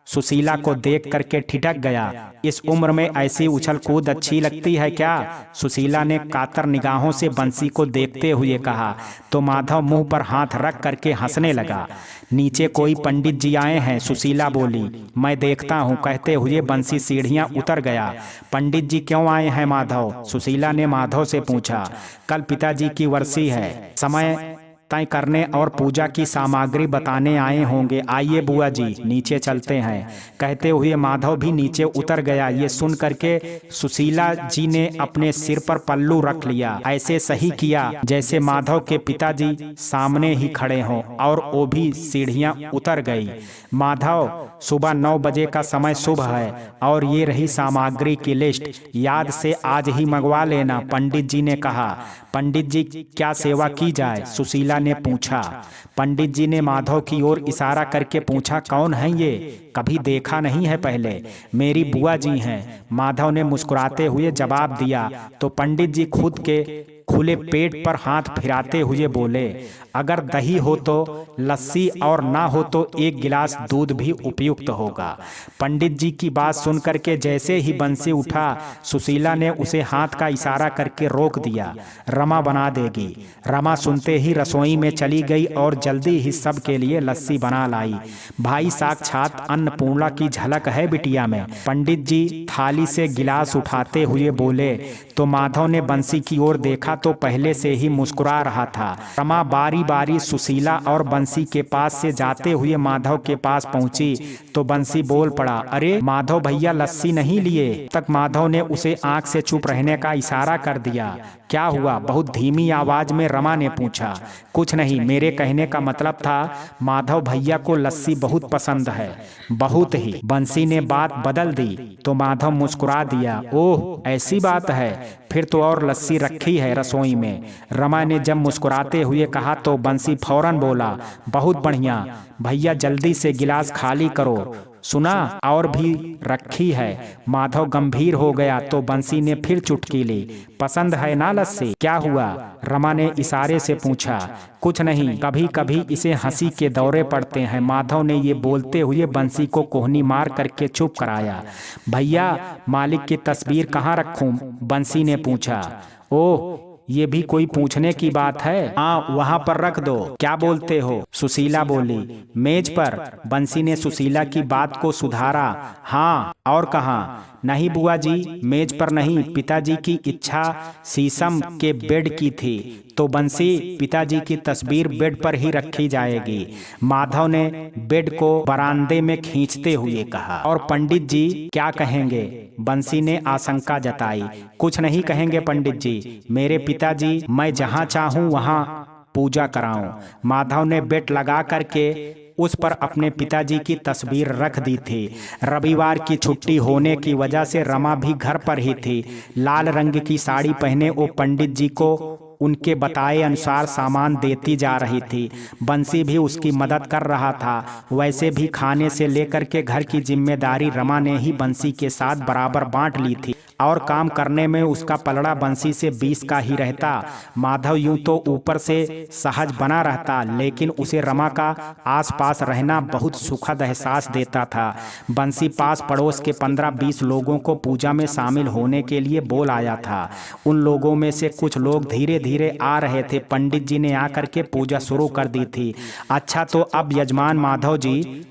[SPEAKER 1] सुशीला को देख करके ठिठक गया। इस उम्र में ऐसी उछल कूद अच्छी लगती है क्या? सुशीला ने कातर निगाहों से बंसी को देखते हुए कहा तो माधव मुंह पर हाथ रख करके हंसने लगा। नीचे कोई पंडित जी आए हैं, सुशीला बोली। मैं देखता हूँ, कहते हुए बंसी सीढ़ियाँ उतर गया। पंडित जी क्यों आए हैं माधव? सुशीला ने माधव से पूछा। कल पिताजी की वर्षी है, समय तय करने और पूजा की सामग्री बताने आए होंगे। आइए बुआ जी, नीचे चलते हैं। कहते हुए माधव भी नीचे उतर गया। ये सुन करके सुशीला जी ने अपने सिर पर पल्लू रख लिया। ऐसे सही किया जैसे माधव के पिताजी सामने ही खड़े हों, और वो भी सीढ़ियां उतर गई। माधव, सुबह 9 बजे का समय शुभ है, और ये रही सामग्री की लिस्ट, याद से आज ही मंगवा लेना, पंडित जी ने कहा। पंडित जी, क्या सेवा की जाए? सुशीला ने पूछा। पंडित जी ने माधव की ओर इशारा करके पूछा, कौन है ये? कभी देखा नहीं है पहले। मेरी बुआ जी हैं, माधव ने मुस्कुराते हुए जवाब दिया। तो पंडित जी खुद के खुले पेट पर हाथ फिराते हुए बोले, अगर दही हो तो लस्सी, और ना हो तो 1 गिलास दूध भी उपयुक्त होगा। पंडित जी की बात सुनकर के जैसे ही बंसी उठा, सुशीला ने उसे हाथ का इशारा करके रोक दिया। रमा बना देगी। रमा सुनते ही रसोई में चली गई और जल्दी ही सब के लिए लस्सी बना लाई। भाई, साक्षात अन्नपूर्णा की झलक है बिटिया में। पंडित जी थाली से गिलास उठाते हुए बोले तो माधव ने बंसी की ओर देखा तो पहले से ही मुस्कुरा रहा था। रमा बारी बारी सुशीला और बंसी के पास से जाते हुए माधव के पास पहुंची तो बंसी बोल पड़ा, अरे माधव भैया लस्सी नहीं लिए? तक माधव ने उसे आंख से चुप रहने का इशारा कर दिया। क्या हुआ? बहुत धीमी आवाज में रमा ने पूछा। कुछ नहीं, मेरे कहने का मतलब था माधव भैया को लस्सी बहुत पसंद है, बहुत ही। बंसी ने बात बदल दी तो माधव मुस्कुरा दिया, ओह ऐसी बात है, फिर तो और लस्सी रखी है रसोई में। रमा ने जब मुस्कुराते हुए कहा तो बंसी फौरन बोला, बहुत बढ़िया भैया, जल्दी से गिलास खाली करो। सुना, और भी रखी है। माधव गंभीर हो गया तो बंसी ने फिर चुटकी ली। पसंद है ना लस्सी? क्या हुआ? रमा ने इशारे से पूछा। कुछ नहीं, कभी कभी इसे हंसी के दौरे पड़ते हैं। माधव ने ये बोलते हुए बंसी को कोहनी मार करके चुप कराया। भैया मालिक की तस्वीर कहाँ रखूं? बंसी ने पूछा। ओह, ये भी कोई पूछने की बात है? हाँ, वहाँ पर रख दो। क्या बोलते हो? सुशीला बोली। मेज पर? बंसी ने सुशीला की बात को सुधारा। हाँ, और कहाँ? नहीं बुआ जी, मेज पर नहीं, पिताजी की इच्छा शीशम के बेड की थी, तो बंसी पिताजी की तस्वीर बेड पर ही रखी जाएगी। माधव ने बेड को बरामदे में खींचते हुए कहा। और पंडित जी क्या कहेंगे? बंसी ने आशंका जताई। कुछ नहीं कहेंगे पंडित जी, मेरे पिताजी मैं जहाँ चाहूँ वहाँ पूजा कराऊं। माधव ने बेट लगा करके उस पर अपने पिताजी की तस्वीर रख दी थी। रविवार की छुट्टी होने की वजह से रमा भी घर पर ही थी। लाल रंग की साड़ी पहने वो पंडित जी को उनके बताए अनुसार सामान देती जा रही थी। बंसी भी उसकी मदद कर रहा था। वैसे भी खाने से लेकर के घर की जिम्मेदारी रमा ने ही बंसी के साथ बराबर बांट ली थी और काम करने में उसका पलड़ा बंसी से 20 का ही रहता। माधव यूं तो ऊपर से सहज बना रहता, लेकिन उसे रमा का आसपास रहना बहुत सुखद एहसास देता था। बंसी पास पड़ोस के 15-20 लोगों को पूजा में शामिल होने के लिए बोल आया था। उन लोगों में से कुछ लोग धीरे धीरे आ रहे थे। पंडित जी ने आकर के पूजा शुरू कर दी थी। अच्छा, तो अब यजमान माधव जी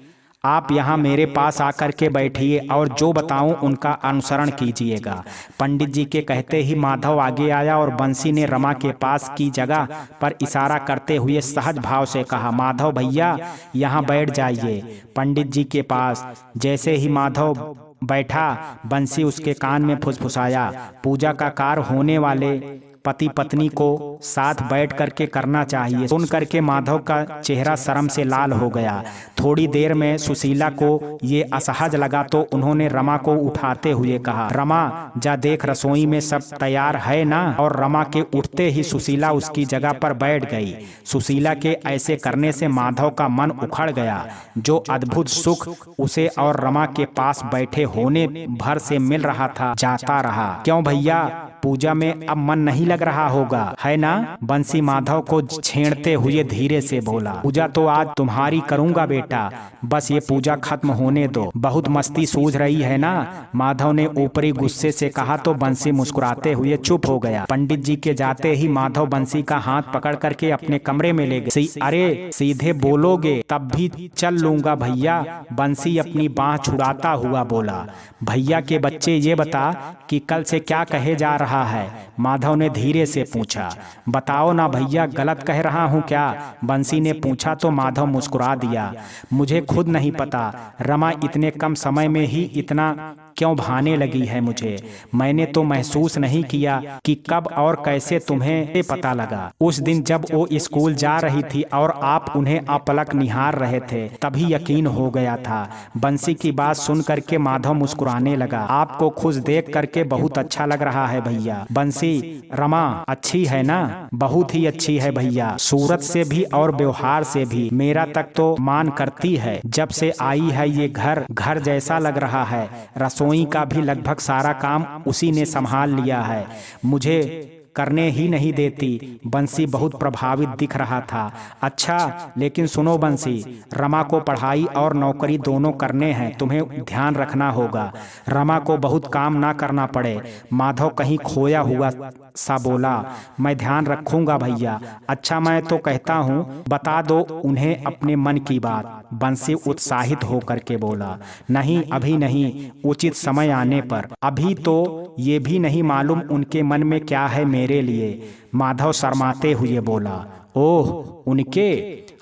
[SPEAKER 1] आप यहाँ मेरे पास आकर के बैठिए और जो बताऊं उनका अनुसरण कीजिएगा। पंडित जी के कहते ही माधव आगे आया और बंसी ने रमा के पास की जगह पर इशारा करते हुए सहज भाव से कहा, माधव भैया यहाँ बैठ जाइए। पंडित जी के पास जैसे ही माधव बैठा, बंसी उसके कान में फुसफुसाया, पूजा का कार्य होने वाले पति पत्नी को साथ बैठ करके करना चाहिए। सुन करके माधव का चेहरा शर्म से लाल हो गया। थोड़ी देर में सुशीला को ये असहज लगा तो उन्होंने रमा को उठाते हुए कहा, रमा जा देख रसोई में सब तैयार है ना? और रमा के उठते ही सुशीला उसकी जगह पर बैठ गई। सुशीला के ऐसे करने से माधव का मन उखड़ गया। जो अद्भुत सुख उसे और रमा के पास बैठे होने भर से मिल रहा था जाता रहा। क्यों भैया, पूजा में अब मन नहीं लग रहा होगा, है ना? बंसी माधव को छेड़ते हुए धीरे से बोला। पूजा तो आज तुम्हारी करूंगा बेटा, बस ये पूजा खत्म होने दो। बहुत मस्ती सूझ रही है ना? माधव ने ऊपरी गुस्से से कहा तो बंसी मुस्कुराते हुए चुप हो गया। पंडित जी के जाते ही माधव बंसी का हाथ पकड़ करके अपने कमरे में ले गए। अरे सीधे बोलोगे तब भी चल लूंगा भैया, बंसी अपनी बाह छुड़ाता हुआ बोला। भैया के बच्चे, ये बता कि कल से क्या कहे जा रहा है? माधव ने धीरे से पूछा। बताओ ना भैया, गलत कह रहा हूँ क्या? बंसी ने पूछा तो माधव मुस्कुरा दिया। मुझे खुद नहीं पता, रमा इतने कम समय में ही इतना क्यों भाने लगी है मुझे। मैंने तो महसूस नहीं किया कि कब और कैसे तुम्हें पता लगा। उस दिन जब वो स्कूल जा रही थी और आप उन्हें अपलक निहार रहे थे, तभी यकीन हो गया था। बंसी की बात सुन करके माधव मुस्कुराने लगा। आपको खुश देख करके बहुत अच्छा लग रहा है भैया। बंसी, रमा अच्छी है ना? बहुत ही अच्छी है भैया, सूरत से भी और व्यवहार से भी। मेरा तक तो मान करती है। जब से आई है ये घर जैसा लग रहा है। रसोई का भी लगभग सारा काम उसी ने संभाल लिया है, मुझे करने ही नहीं देती। बंसी बहुत प्रभावित दिख रहा था। अच्छा, लेकिन सुनो बंसी, रमा को पढ़ाई और नौकरी दोनों करने हैं, तुम्हें ध्यान रखना होगा। रमा को बहुत काम ना करना पड़े। माधव कहीं खोया हुआ सा बोला, मैं ध्यान रखूंगा भैया। अच्छा मैं तो कहता हूँ बता दो उन्हें अपने मन की बात। बंसी उत्साहित होकर के बोला, नहीं अभी नहीं, उचित समय आने पर। अभी तो ये भी नहीं मालूम उनके मन में क्या है मेरे लिए। माधव शर्माते हुए बोला, ओह उनके?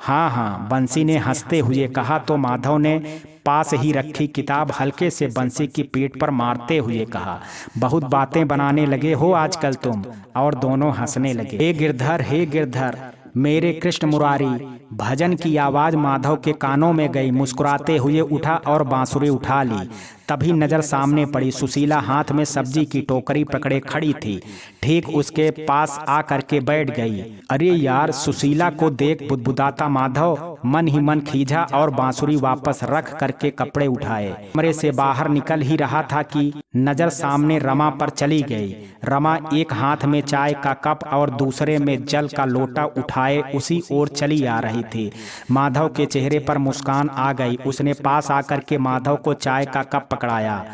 [SPEAKER 1] हाँ हाँ, बंसी ने हंसते हुए कहा। तो माधव ने पास ही रखी किताब हल्के से बंसी की पीठ पर मारते हुए कहा, बहुत बातें बनाने लगे हो आजकल तुम। और दोनों हंसने लगे। हे गिरधर, हे गिरधर, मेरे कृष्ण मुरारी। भजन की आवाज माधव के कानों में गई। मुस्कुराते हुए उठा और बांसुरी उठा ली। तभी नजर सामने पड़ी। सुशीला हाथ में सब्जी की टोकरी पकड़े खड़ी थी। ठीक उसके पास आ करके बैठ गई। अरे यार, सुशीला को देख बुदबुदाता माधव मन ही मन खींचा और बांसुरी वापस रख करके कपड़े उठाए। कमरे से बाहर निकल ही रहा था कि नजर सामने रमा पर चली गई। रमा एक हाथ में चाय का कप और दूसरे में जल का लोटा उठाए उसी ओर चली आ रही थी। माधव के चेहरे पर मुस्कान आ गई। उसने पास आकर के माधव को चाय का कप पकड़ाया।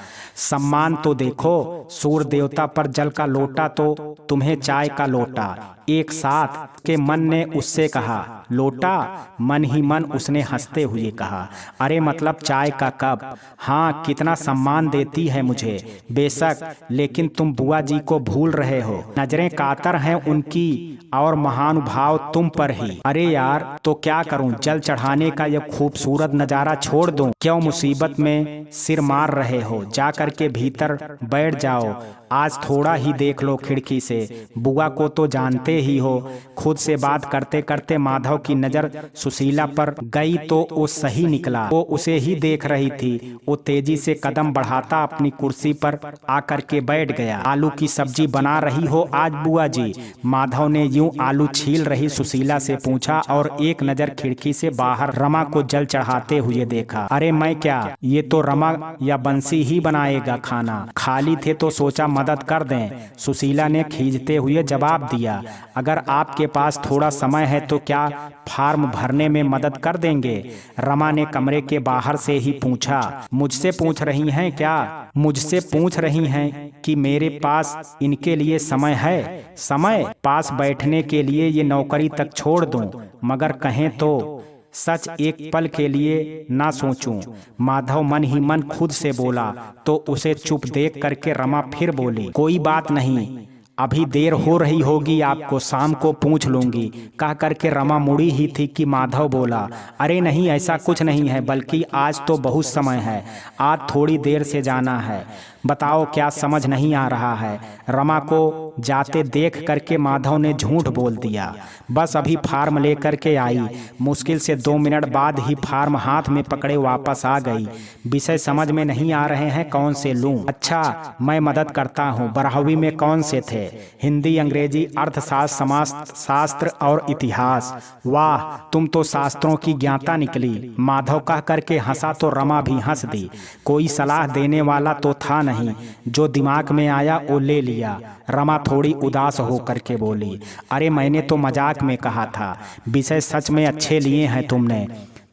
[SPEAKER 1] सम्मान तो देखो, सूर्य देवता पर जल का लोटा तो तुम्हें चाय का लोटा। एक साथ के मन ने उससे कहा, लोटा? मन ही मन उसने हंसते हुए कहा, अरे मतलब चाय का कप। हाँ, कितना सम्मान देती है मुझे। बेशक, लेकिन तुम बुआ जी को भूल रहे हो। नजरें कातर हैं उनकी और महानुभाव तुम पर ही। अरे यार, तो क्या करूं, जल चढ़ाने का यह खूबसूरत नजारा छोड़ दूं? क्यों मुसीबत में सिर मार रहे हो? जा करके भीतर बैठ जाओ। आज थोड़ा ही देख लो खिड़की से। बुआ को तो जानते ही हो। खुद से बात करते करते माधव की नजर सुशीला पर गई तो वो सही निकला। वो उसे ही देख रही थी। वो तेजी से कदम बढ़ाता अपनी कुर्सी पर आकर के बैठ गया। आलू की सब्जी बना रही हो आज बुआ जी? माधव ने यूं आलू छील रही सुशीला से पूछा और एक नजर खिड़की से बाहर रमा को जल चढ़ाते हुए देखा। अरे मैं क्या, ये तो रमा या बंसी ही बनाएगा खाना। खाली थे तो सोचा मदद कर दें। सुशीला ने खींचते हुए जवाब दिया, अगर आपके पास थोड़ा समय है तो क्या फार्म भरने में मदद कर देंगे? रमा ने कमरे के बाहर से ही पूछा। मुझसे पूछ रही हैं क्या? मुझसे पूछ रही हैं कि मेरे पास इनके लिए समय है? समय पास बैठने के लिए ये नौकरी तक छोड़ दूं, मगर कहें तो सच एक पल के लिए ना सोचूं। माधव मन ही मन खुद से बोला। तो उसे चुप देख करके रमा फिर बोली, कोई बात नहीं, अभी देर हो रही होगी आपको, शाम को पूछ लूंगी। कह करके रमा मुड़ी ही थी कि माधव बोला, अरे नहीं, ऐसा कुछ नहीं है, बल्कि आज तो बहुत समय है, आज थोड़ी देर से जाना है। बताओ क्या समझ नहीं आ रहा है? रमा को जाते देख करके माधव ने झूठ बोल दिया। बस अभी फार्म लेकर के आई। मुश्किल से 2 मिनट बाद ही फार्म हाथ में पकड़े वापस आ गई। विषय समझ में नहीं आ रहे हैं, कौन से लूं? अच्छा, मैं मदद करता हूँ। 12वीं में कौन से थे? हिंदी, अंग्रेजी, अर्थशास्त्र, समाजशास्त्र और इतिहास। वाह, तुम तो शास्त्रों की ज्ञाता निकली। माधव कह करके हंसा तो रमा भी हंस दी। कोई सलाह देने वाला तो था नहीं, जो दिमाग में आया वो ले लिया। रमा थोड़ी उदास होकर के बोली, अरे मैंने तो मजाक में कहा था, विषय सच में अच्छे लिए हैं तुमने।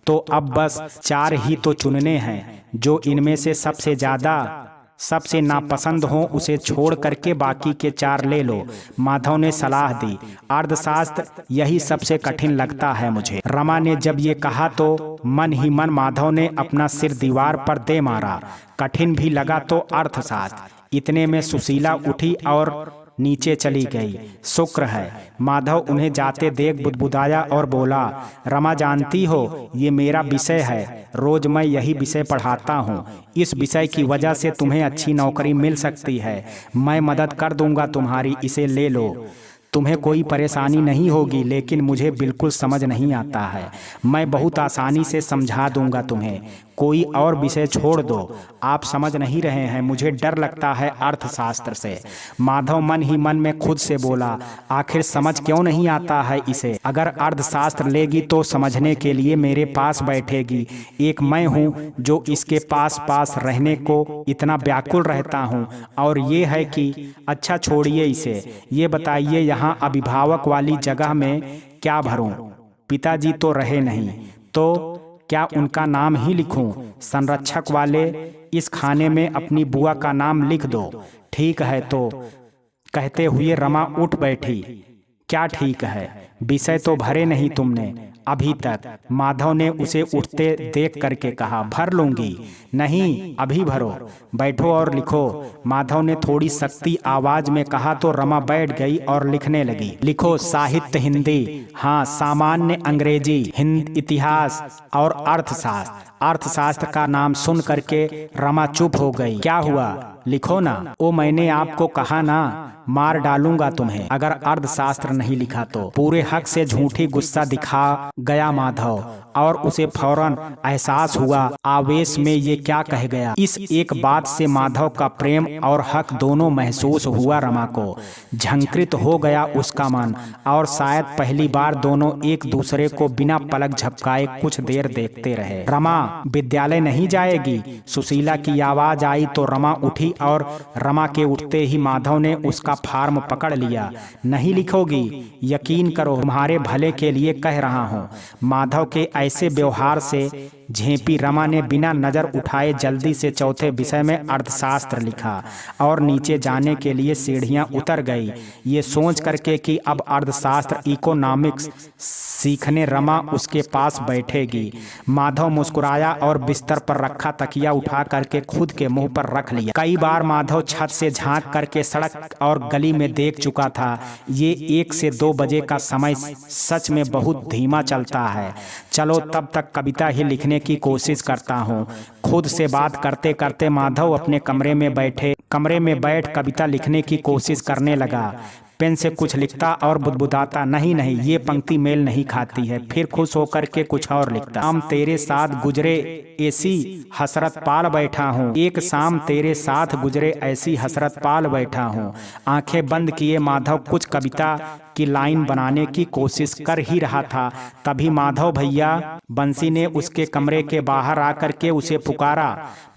[SPEAKER 1] तो अब बस 4 ही तो चुनने हैं, जो इनमें से सबसे ज्यादा सबसे नापसंद हो उसे छोड़ करके बाकी के 4 ले लो। माधव ने सलाह दी। अर्थशास्त्र यही सबसे कठिन लगता है मुझे। रमा ने जब ये कहा तो मन ही मन माधव ने अपना सिर दीवार पर दे मारा। कठिन भी लगा तो अर्थशास्त्र। इतने में सुशीला उठी और नीचे चली गई। शुक्र है। माधव उन्हें जाते देख बुदबुदाया और बोला, रमा जानती हो ये मेरा विषय है, रोज मैं यही विषय पढ़ाता हूँ। इस विषय की वजह से तुम्हें अच्छी नौकरी मिल सकती है। मैं मदद कर दूंगा तुम्हारी, इसे ले लो। तुम्हें कोई परेशानी नहीं होगी, लेकिन मुझे बिल्कुल समझ नहीं आता है। मैं बहुत आसानी से समझा दूंगा तुम्हें। कोई और विषय छोड़ दो, आप समझ नहीं रहे हैं, मुझे डर लगता है अर्थशास्त्र से। माधव मन ही मन में खुद से बोला, आखिर समझ क्यों नहीं आता है इसे? अगर अर्थशास्त्र लेगी तो समझने के लिए मेरे पास बैठेगी। एक मैं हूँ जो इसके पास पास रहने को इतना व्याकुल रहता हूँ। और ये है कि अच्छा छोड़िए इसे, ये बताइए यहाँ अभिभावक वाली जगह में क्या भरूं? पिताजी तो रहे नहीं, तो क्या उनका नाम ही लिखूं? संरक्षक वाले इस खाने में अपनी बुआ का नाम लिख दो। ठीक है, तो कहते हुए रमा उठ बैठी। क्या ठीक है, विषय तो भरे नहीं तुमने अभी तक। माधव ने उसे उठते देख करके कहा, भर लूंगी। नहीं, अभी भरो, बैठो और लिखो। माधव ने थोड़ी सख्ती आवाज में कहा तो रमा बैठ गई और लिखने लगी। लिखो, साहित्य हिंदी, हाँ सामान्य अंग्रेजी, हिंद इतिहास और अर्थशास्त्र। अर्थशास्त्र का नाम सुन करके रमा चुप हो गई। क्या हुआ, लिखो ना। ओ मैंने आपको कहा ना, मार डालूंगा तुम्हें अगर अर्थशास्त्र नहीं लिखा तो। पूरे हक से झूठी गुस्सा दिखा गया माधव और उसे फौरन एहसास हुआ आवेश में ये क्या कह गया। इस एक बात से माधव का प्रेम और हक दोनों महसूस हुआ। रमा को झंकृत हो गया उसका मन और शायद पहली बार दोनों एक दूसरे को बिना पलक झपकाए कुछ देर देखते रहे। रमा विद्यालय नहीं जाएगी? सुशीला की आवाज आई तो रमा उठी और रमा के उठते ही माधव ने उसका फार्म पकड़ लिया। नहीं लिखोगी? यकीन करो, तुम्हारे भले के लिए कह रहा हूँ। माधव के ऐसे व्यवहार से झेपी रमा ने बिना नजर उठाए जल्दी से चौथे विषय में अर्थशास्त्र लिखा और नीचे जाने के लिए सीढ़ियां उतर गई, ये सोच करके कि अब अर्थशास्त्र इकोनॉमिक्स सीखने रमा उसके पास बैठेगी। माधव मुस्कुराया और बिस्तर पर रखा तकिया उठा करके खुद के मुंह पर रख लिया। कई बार माधव छत से झांक करके सड़क और गली में देख चुका था। ये 1 से 2 बजे का समय सच में बहुत धीमा चलता है। चलो तब तक कविता ही लिखने की कोशिश करता हूँ। खुद से बात करते करते माधव अपने कमरे में बैठ कविता लिखने की कोशिश करने लगा। पेन से कुछ लिखता और बुदबुदाता, नहीं नहीं ये पंक्ति मेल नहीं खाती है। फिर खुश होकर के कुछ और लिखता। शाम तेरे साथ गुजरे ऐसी हसरत पाल बैठा हूँ, एक शाम तेरे साथ गुजरे ऐसी हसरत पाल बैठा हूँ। आंखें बंद किए माधव कुछ कविता की लाइन बनाने की कोशिश कर ही रहा था, तभी माधव भैया बंसी ने उसके कमरे के बाहर आकर के उसे पुकारा।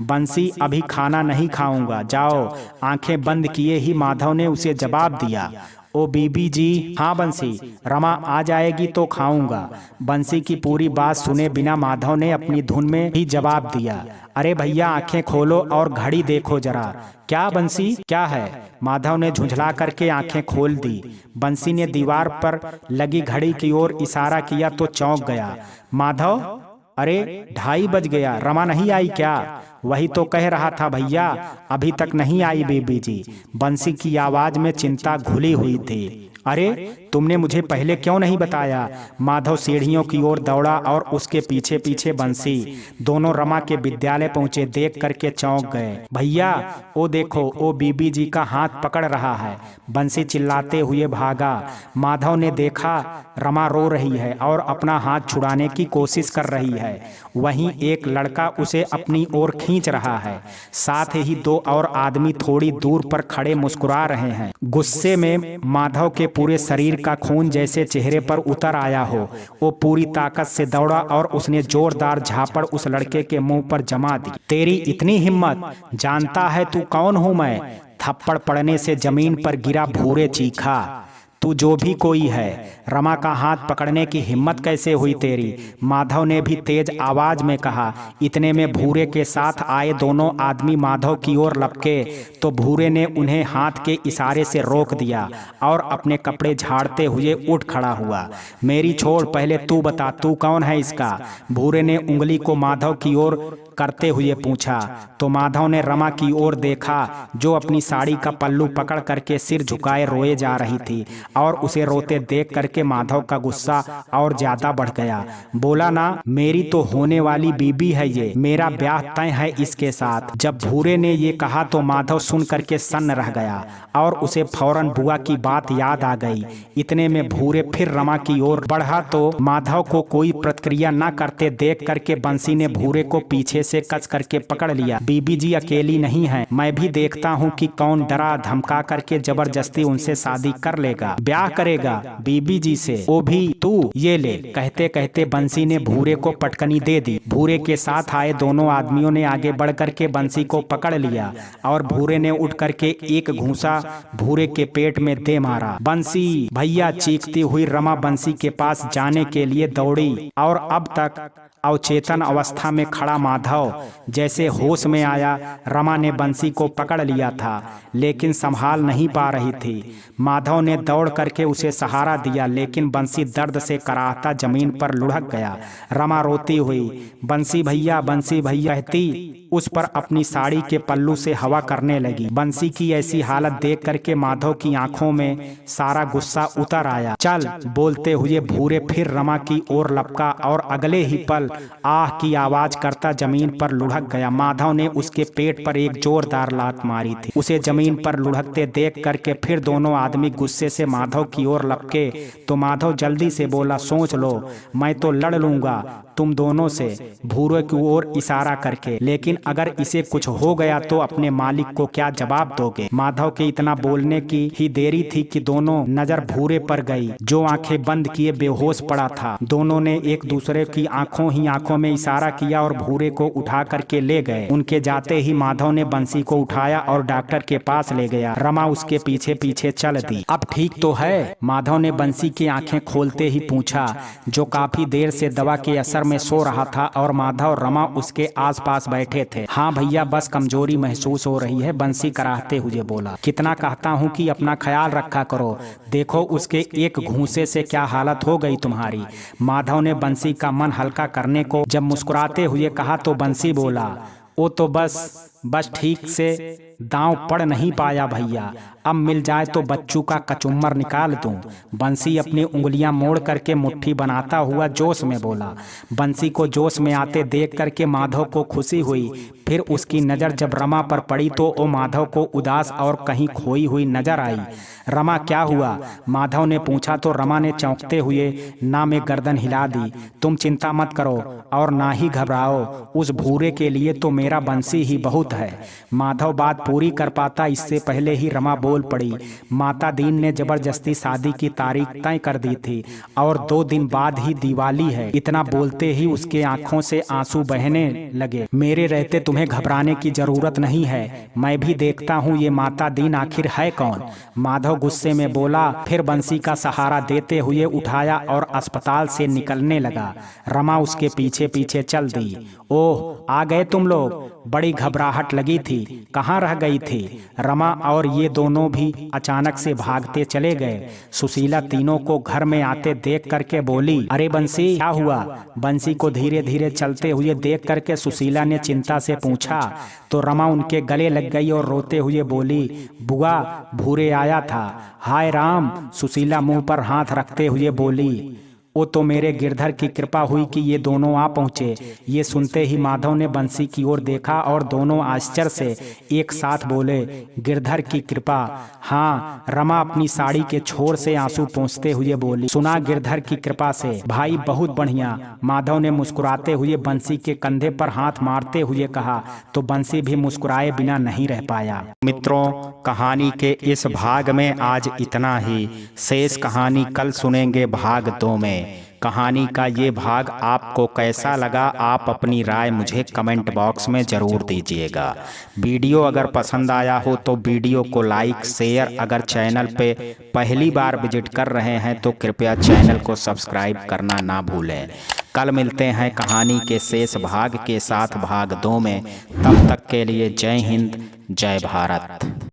[SPEAKER 1] बंसी, अभी खाना नहीं खाऊंगा, जाओ। आंखें बंद किए ही माधव ने उसे जवाब दिया, ओ बीबी जी। हाँ बंसी, रमा आ जाएगी तो खाऊंगा। बंसी की पूरी बात सुने बिना माधव ने अपनी धुन में ही जवाब दिया, अरे भैया आंखें खोलो और घड़ी देखो जरा। क्या बंसी, क्या है? माधव ने झुंझला करके आंखें खोल दी। बंसी ने दीवार पर लगी घड़ी की ओर इशारा किया तो चौंक गया। माधव, अरे 2:30 बज गया, रमा नहीं आई क्या? वही तो कह रहा था भैया, अभी तक नहीं आई बीबी जी। बंसी की आवाज में चिंता घुली हुई थी। अरे तुमने मुझे पहले क्यों नहीं बताया? माधव सीढ़ियों की ओर दौड़ा और उसके पीछे पीछे बंसी। दोनों रमा के विद्यालय पहुंचे देख करके चौंक गए। भैया ओ देखो, ओ बीबी जी का हाथ पकड़ रहा है। बंसी चिल्लाते हुए भागा। माधव ने देखा रमा रो रही है और अपना हाथ छुड़ाने की कोशिश कर रही है। वहीं एक लड़का उसे अपनी ओर खींच रहा है। साथ ही 2 और आदमी थोड़ी दूर पर खड़े मुस्कुरा रहे हैं। गुस्से में माधव के पूरे शरीर का खून जैसे चेहरे पर उतर आया हो। वो पूरी ताकत से दौड़ा और उसने जोरदार झापड़ उस लड़के के मुंह पर जमा दी। तेरी इतनी हिम्मत, जानता है तू कौन हूं मैं? थप्पड़ पड़ने से जमीन पर गिरा भूरे चीखा, तू जो भी कोई है, रमा का हाथ पकड़ने की हिम्मत कैसे हुई तेरी? माधव ने भी तेज आवाज में कहा। इतने में भूरे के साथ आए दोनों आदमी माधव की ओर लपके तो भूरे ने उन्हें हाथ के इशारे से रोक दिया और अपने कपड़े झाड़ते हुए उठ खड़ा हुआ। मेरी छोड़, पहले तू बता तू कौन है इसका? भूरे ने उंगली को माधव की ओर करते हुए पूछा तो माधव ने रमा की ओर देखा जो अपनी साड़ी का पल्लू पकड़ करके सिर झुकाए रोए जा रही थी और उसे रोते देख करके माधव का गुस्सा और ज्यादा बढ़ गया। बोला ना, मेरी तो होने वाली बीबी है ये, मेरा ब्याह तय है इसके साथ। जब भूरे ने ये कहा तो माधव सुन करके सन्न रह गया और उसे फौरन बुआ की बात याद आ गई। इतने में भूरे फिर रमा की ओर बढ़ा तो माधव को कोई प्रतिक्रिया न करते देख करके बंसी ने भूरे को पीछे से कस करके पकड़ लिया। बीबी जी अकेली नहीं है, मैं भी देखता हूँ कि कौन डरा धमका करके जबरदस्ती उनसे शादी कर लेगा। ब्याह करेगा बीबी जी से, वो भी तू, ये ले। कहते कहते बंसी ने भूरे को पटकनी दे दी। भूरे के साथ आए दोनों आदमियों ने आगे बढ़ करके बंसी को पकड़ लिया और भूरे ने उठ करके एक घूंसा भूरे के पेट में दे मारा। बंसी भैया चीखती हुई रमा बंसी के पास जाने के लिए दौड़ी और अब तक अवचेतन अवस्था में खड़ा माधव जैसे होश में आया। रमा ने बंसी को पकड़ लिया था लेकिन संभाल नहीं पा रही थी। माधव ने दौड़ करके उसे सहारा दिया लेकिन बंसी दर्द से कराहता जमीन पर लुढ़क गया। रमा रोती हुई बंसी भैया कहती उस पर अपनी साड़ी के पल्लू से हवा करने लगी। बंसी की ऐसी हालत देख करके माधव की आंखों में सारा गुस्सा उतर आया। चल बोलते हुए भूरे फिर रमा की ओर लपका और अगले ही पल आह की आवाज करता जमीन पर लुढ़क गया। माधव ने उसके पेट पर एक जोरदार लात मारी थी। उसे जमीन पर लुढ़कते देख करके फिर दोनों आदमी गुस्से से माधव की ओर लपके तो माधव जल्दी से बोला, सोच लो, मैं तो लड़ लूंगा तुम दोनों से, भूरे की ओर इशारा करके, लेकिन अगर इसे कुछ हो गया तो अपने मालिक को क्या जवाब दोगे। माधव के इतना बोलने की ही देरी थी कि दोनों नजर भूरे पर गई जो आंखें बंद किए बेहोश पड़ा था। दोनों ने एक दूसरे की आंखों में इशारा किया और भूरे को उठा करके ले गए। उनके जाते ही माधव ने बंसी को उठाया और डॉक्टर के पास ले गया। रमा उसके पीछे पीछे चल दी। अब ठीक तो है? माधव ने बंसी की आंखें खोलते ही पूछा, जो काफी देर से दवा के असर में सो रहा था और माधव रमा उसके आसपास बैठे थे। हाँ भैया, बस कमजोरी महसूस हो रही है, बंसी कराहते हुए बोला। कितना कहता हूँ कि अपना ख्याल रखा करो, देखो उसके एक घूंसे से क्या हालत हो गई तुम्हारी। माधव ने बंसी का मन हल्का करने को जब मुस्कुराते हुए कहा तो बंसी बोला, वो तो बस ठीक से दांव पड़ नहीं पाया भैया, अब मिल जाए तो बच्चू का कचुम्बर निकाल दूं। बंसी अपनी उंगलियां मोड़ करके मुट्ठी बनाता हुआ जोश में बोला। बंसी को जोश में आते देख करके माधव को खुशी हुई। फिर उसकी नज़र जब रमा पर पड़ी तो वो माधव को उदास और कहीं खोई हुई नजर आई। रमा क्या हुआ? माधव ने पूछा तो रमा ने चौंकते हुए ना में गर्दन हिला दी। तुम चिंता मत करो और ना ही घबराओ, उस भूरे के लिए तो मेरा बंसी ही बहुत है। माधव बात पूरी कर पाता इससे पहले ही रमा बोल पड़ी। माता दीन ने जबरदस्ती शादी की तारीख तय कर दी थी और 2 दिन बाद ही दिवाली है। इतना बोलते ही उसके आंखों से आंसू बहने लगे। मेरे रहते तुम्हें घबराने की जरूरत नहीं है, मैं भी देखता हूँ ये माता दीन आखिर है कौन। माधव गुस्से में बोला, फिर बंसी का सहारा देते हुए उठाया और अस्पताल से निकलने लगा। रमा उसके पीछे पीछे चल दी। ओह, आ गए तुम लोग, बड़ी घबराहट लगी थी, कहाँ रह गई थी? रमा और ये दोनों भी अचानक से भागते चले गए। सुशीला तीनों को घर में आते देख करके बोली, अरे बंसी क्या हुआ? बंसी को धीरे धीरे चलते हुए देख करके सुशीला ने चिंता से पूछा तो रमा उनके गले लग गई और रोते हुए बोली, बुआ भूरे आया था। हाय राम, सुशीला मुंह पर हाथ रखते हुए बोली, वो तो मेरे गिरधर की कृपा हुई कि ये दोनों आ पहुंचे। ये सुनते ही माधव ने बंसी की ओर देखा और दोनों आश्चर्य से एक साथ बोले, गिरधर की कृपा? हाँ, रमा अपनी साड़ी के छोर से आंसू पोंछते हुए बोली, सुना गिरधर की कृपा से भाई, बहुत बढ़िया। माधव ने मुस्कुराते हुए बंसी के कंधे पर हाथ मारते हुए कहा तो बंसी भी मुस्कुराए बिना नहीं रह पाया। मित्रों, कहानी के इस भाग में आज इतना ही। शेष कहानी कल सुनेंगे भाग 2 में। कहानी का ये भाग आपको कैसा लगा, आप अपनी राय मुझे कमेंट बॉक्स में ज़रूर दीजिएगा। वीडियो अगर पसंद आया हो तो वीडियो को लाइक शेयर, अगर चैनल पे पहली बार विजिट कर रहे हैं तो कृपया चैनल को सब्सक्राइब करना ना भूलें। कल मिलते हैं कहानी के शेष भाग के साथ भाग 2 में। तब तक के लिए जय हिंद, जय भारत।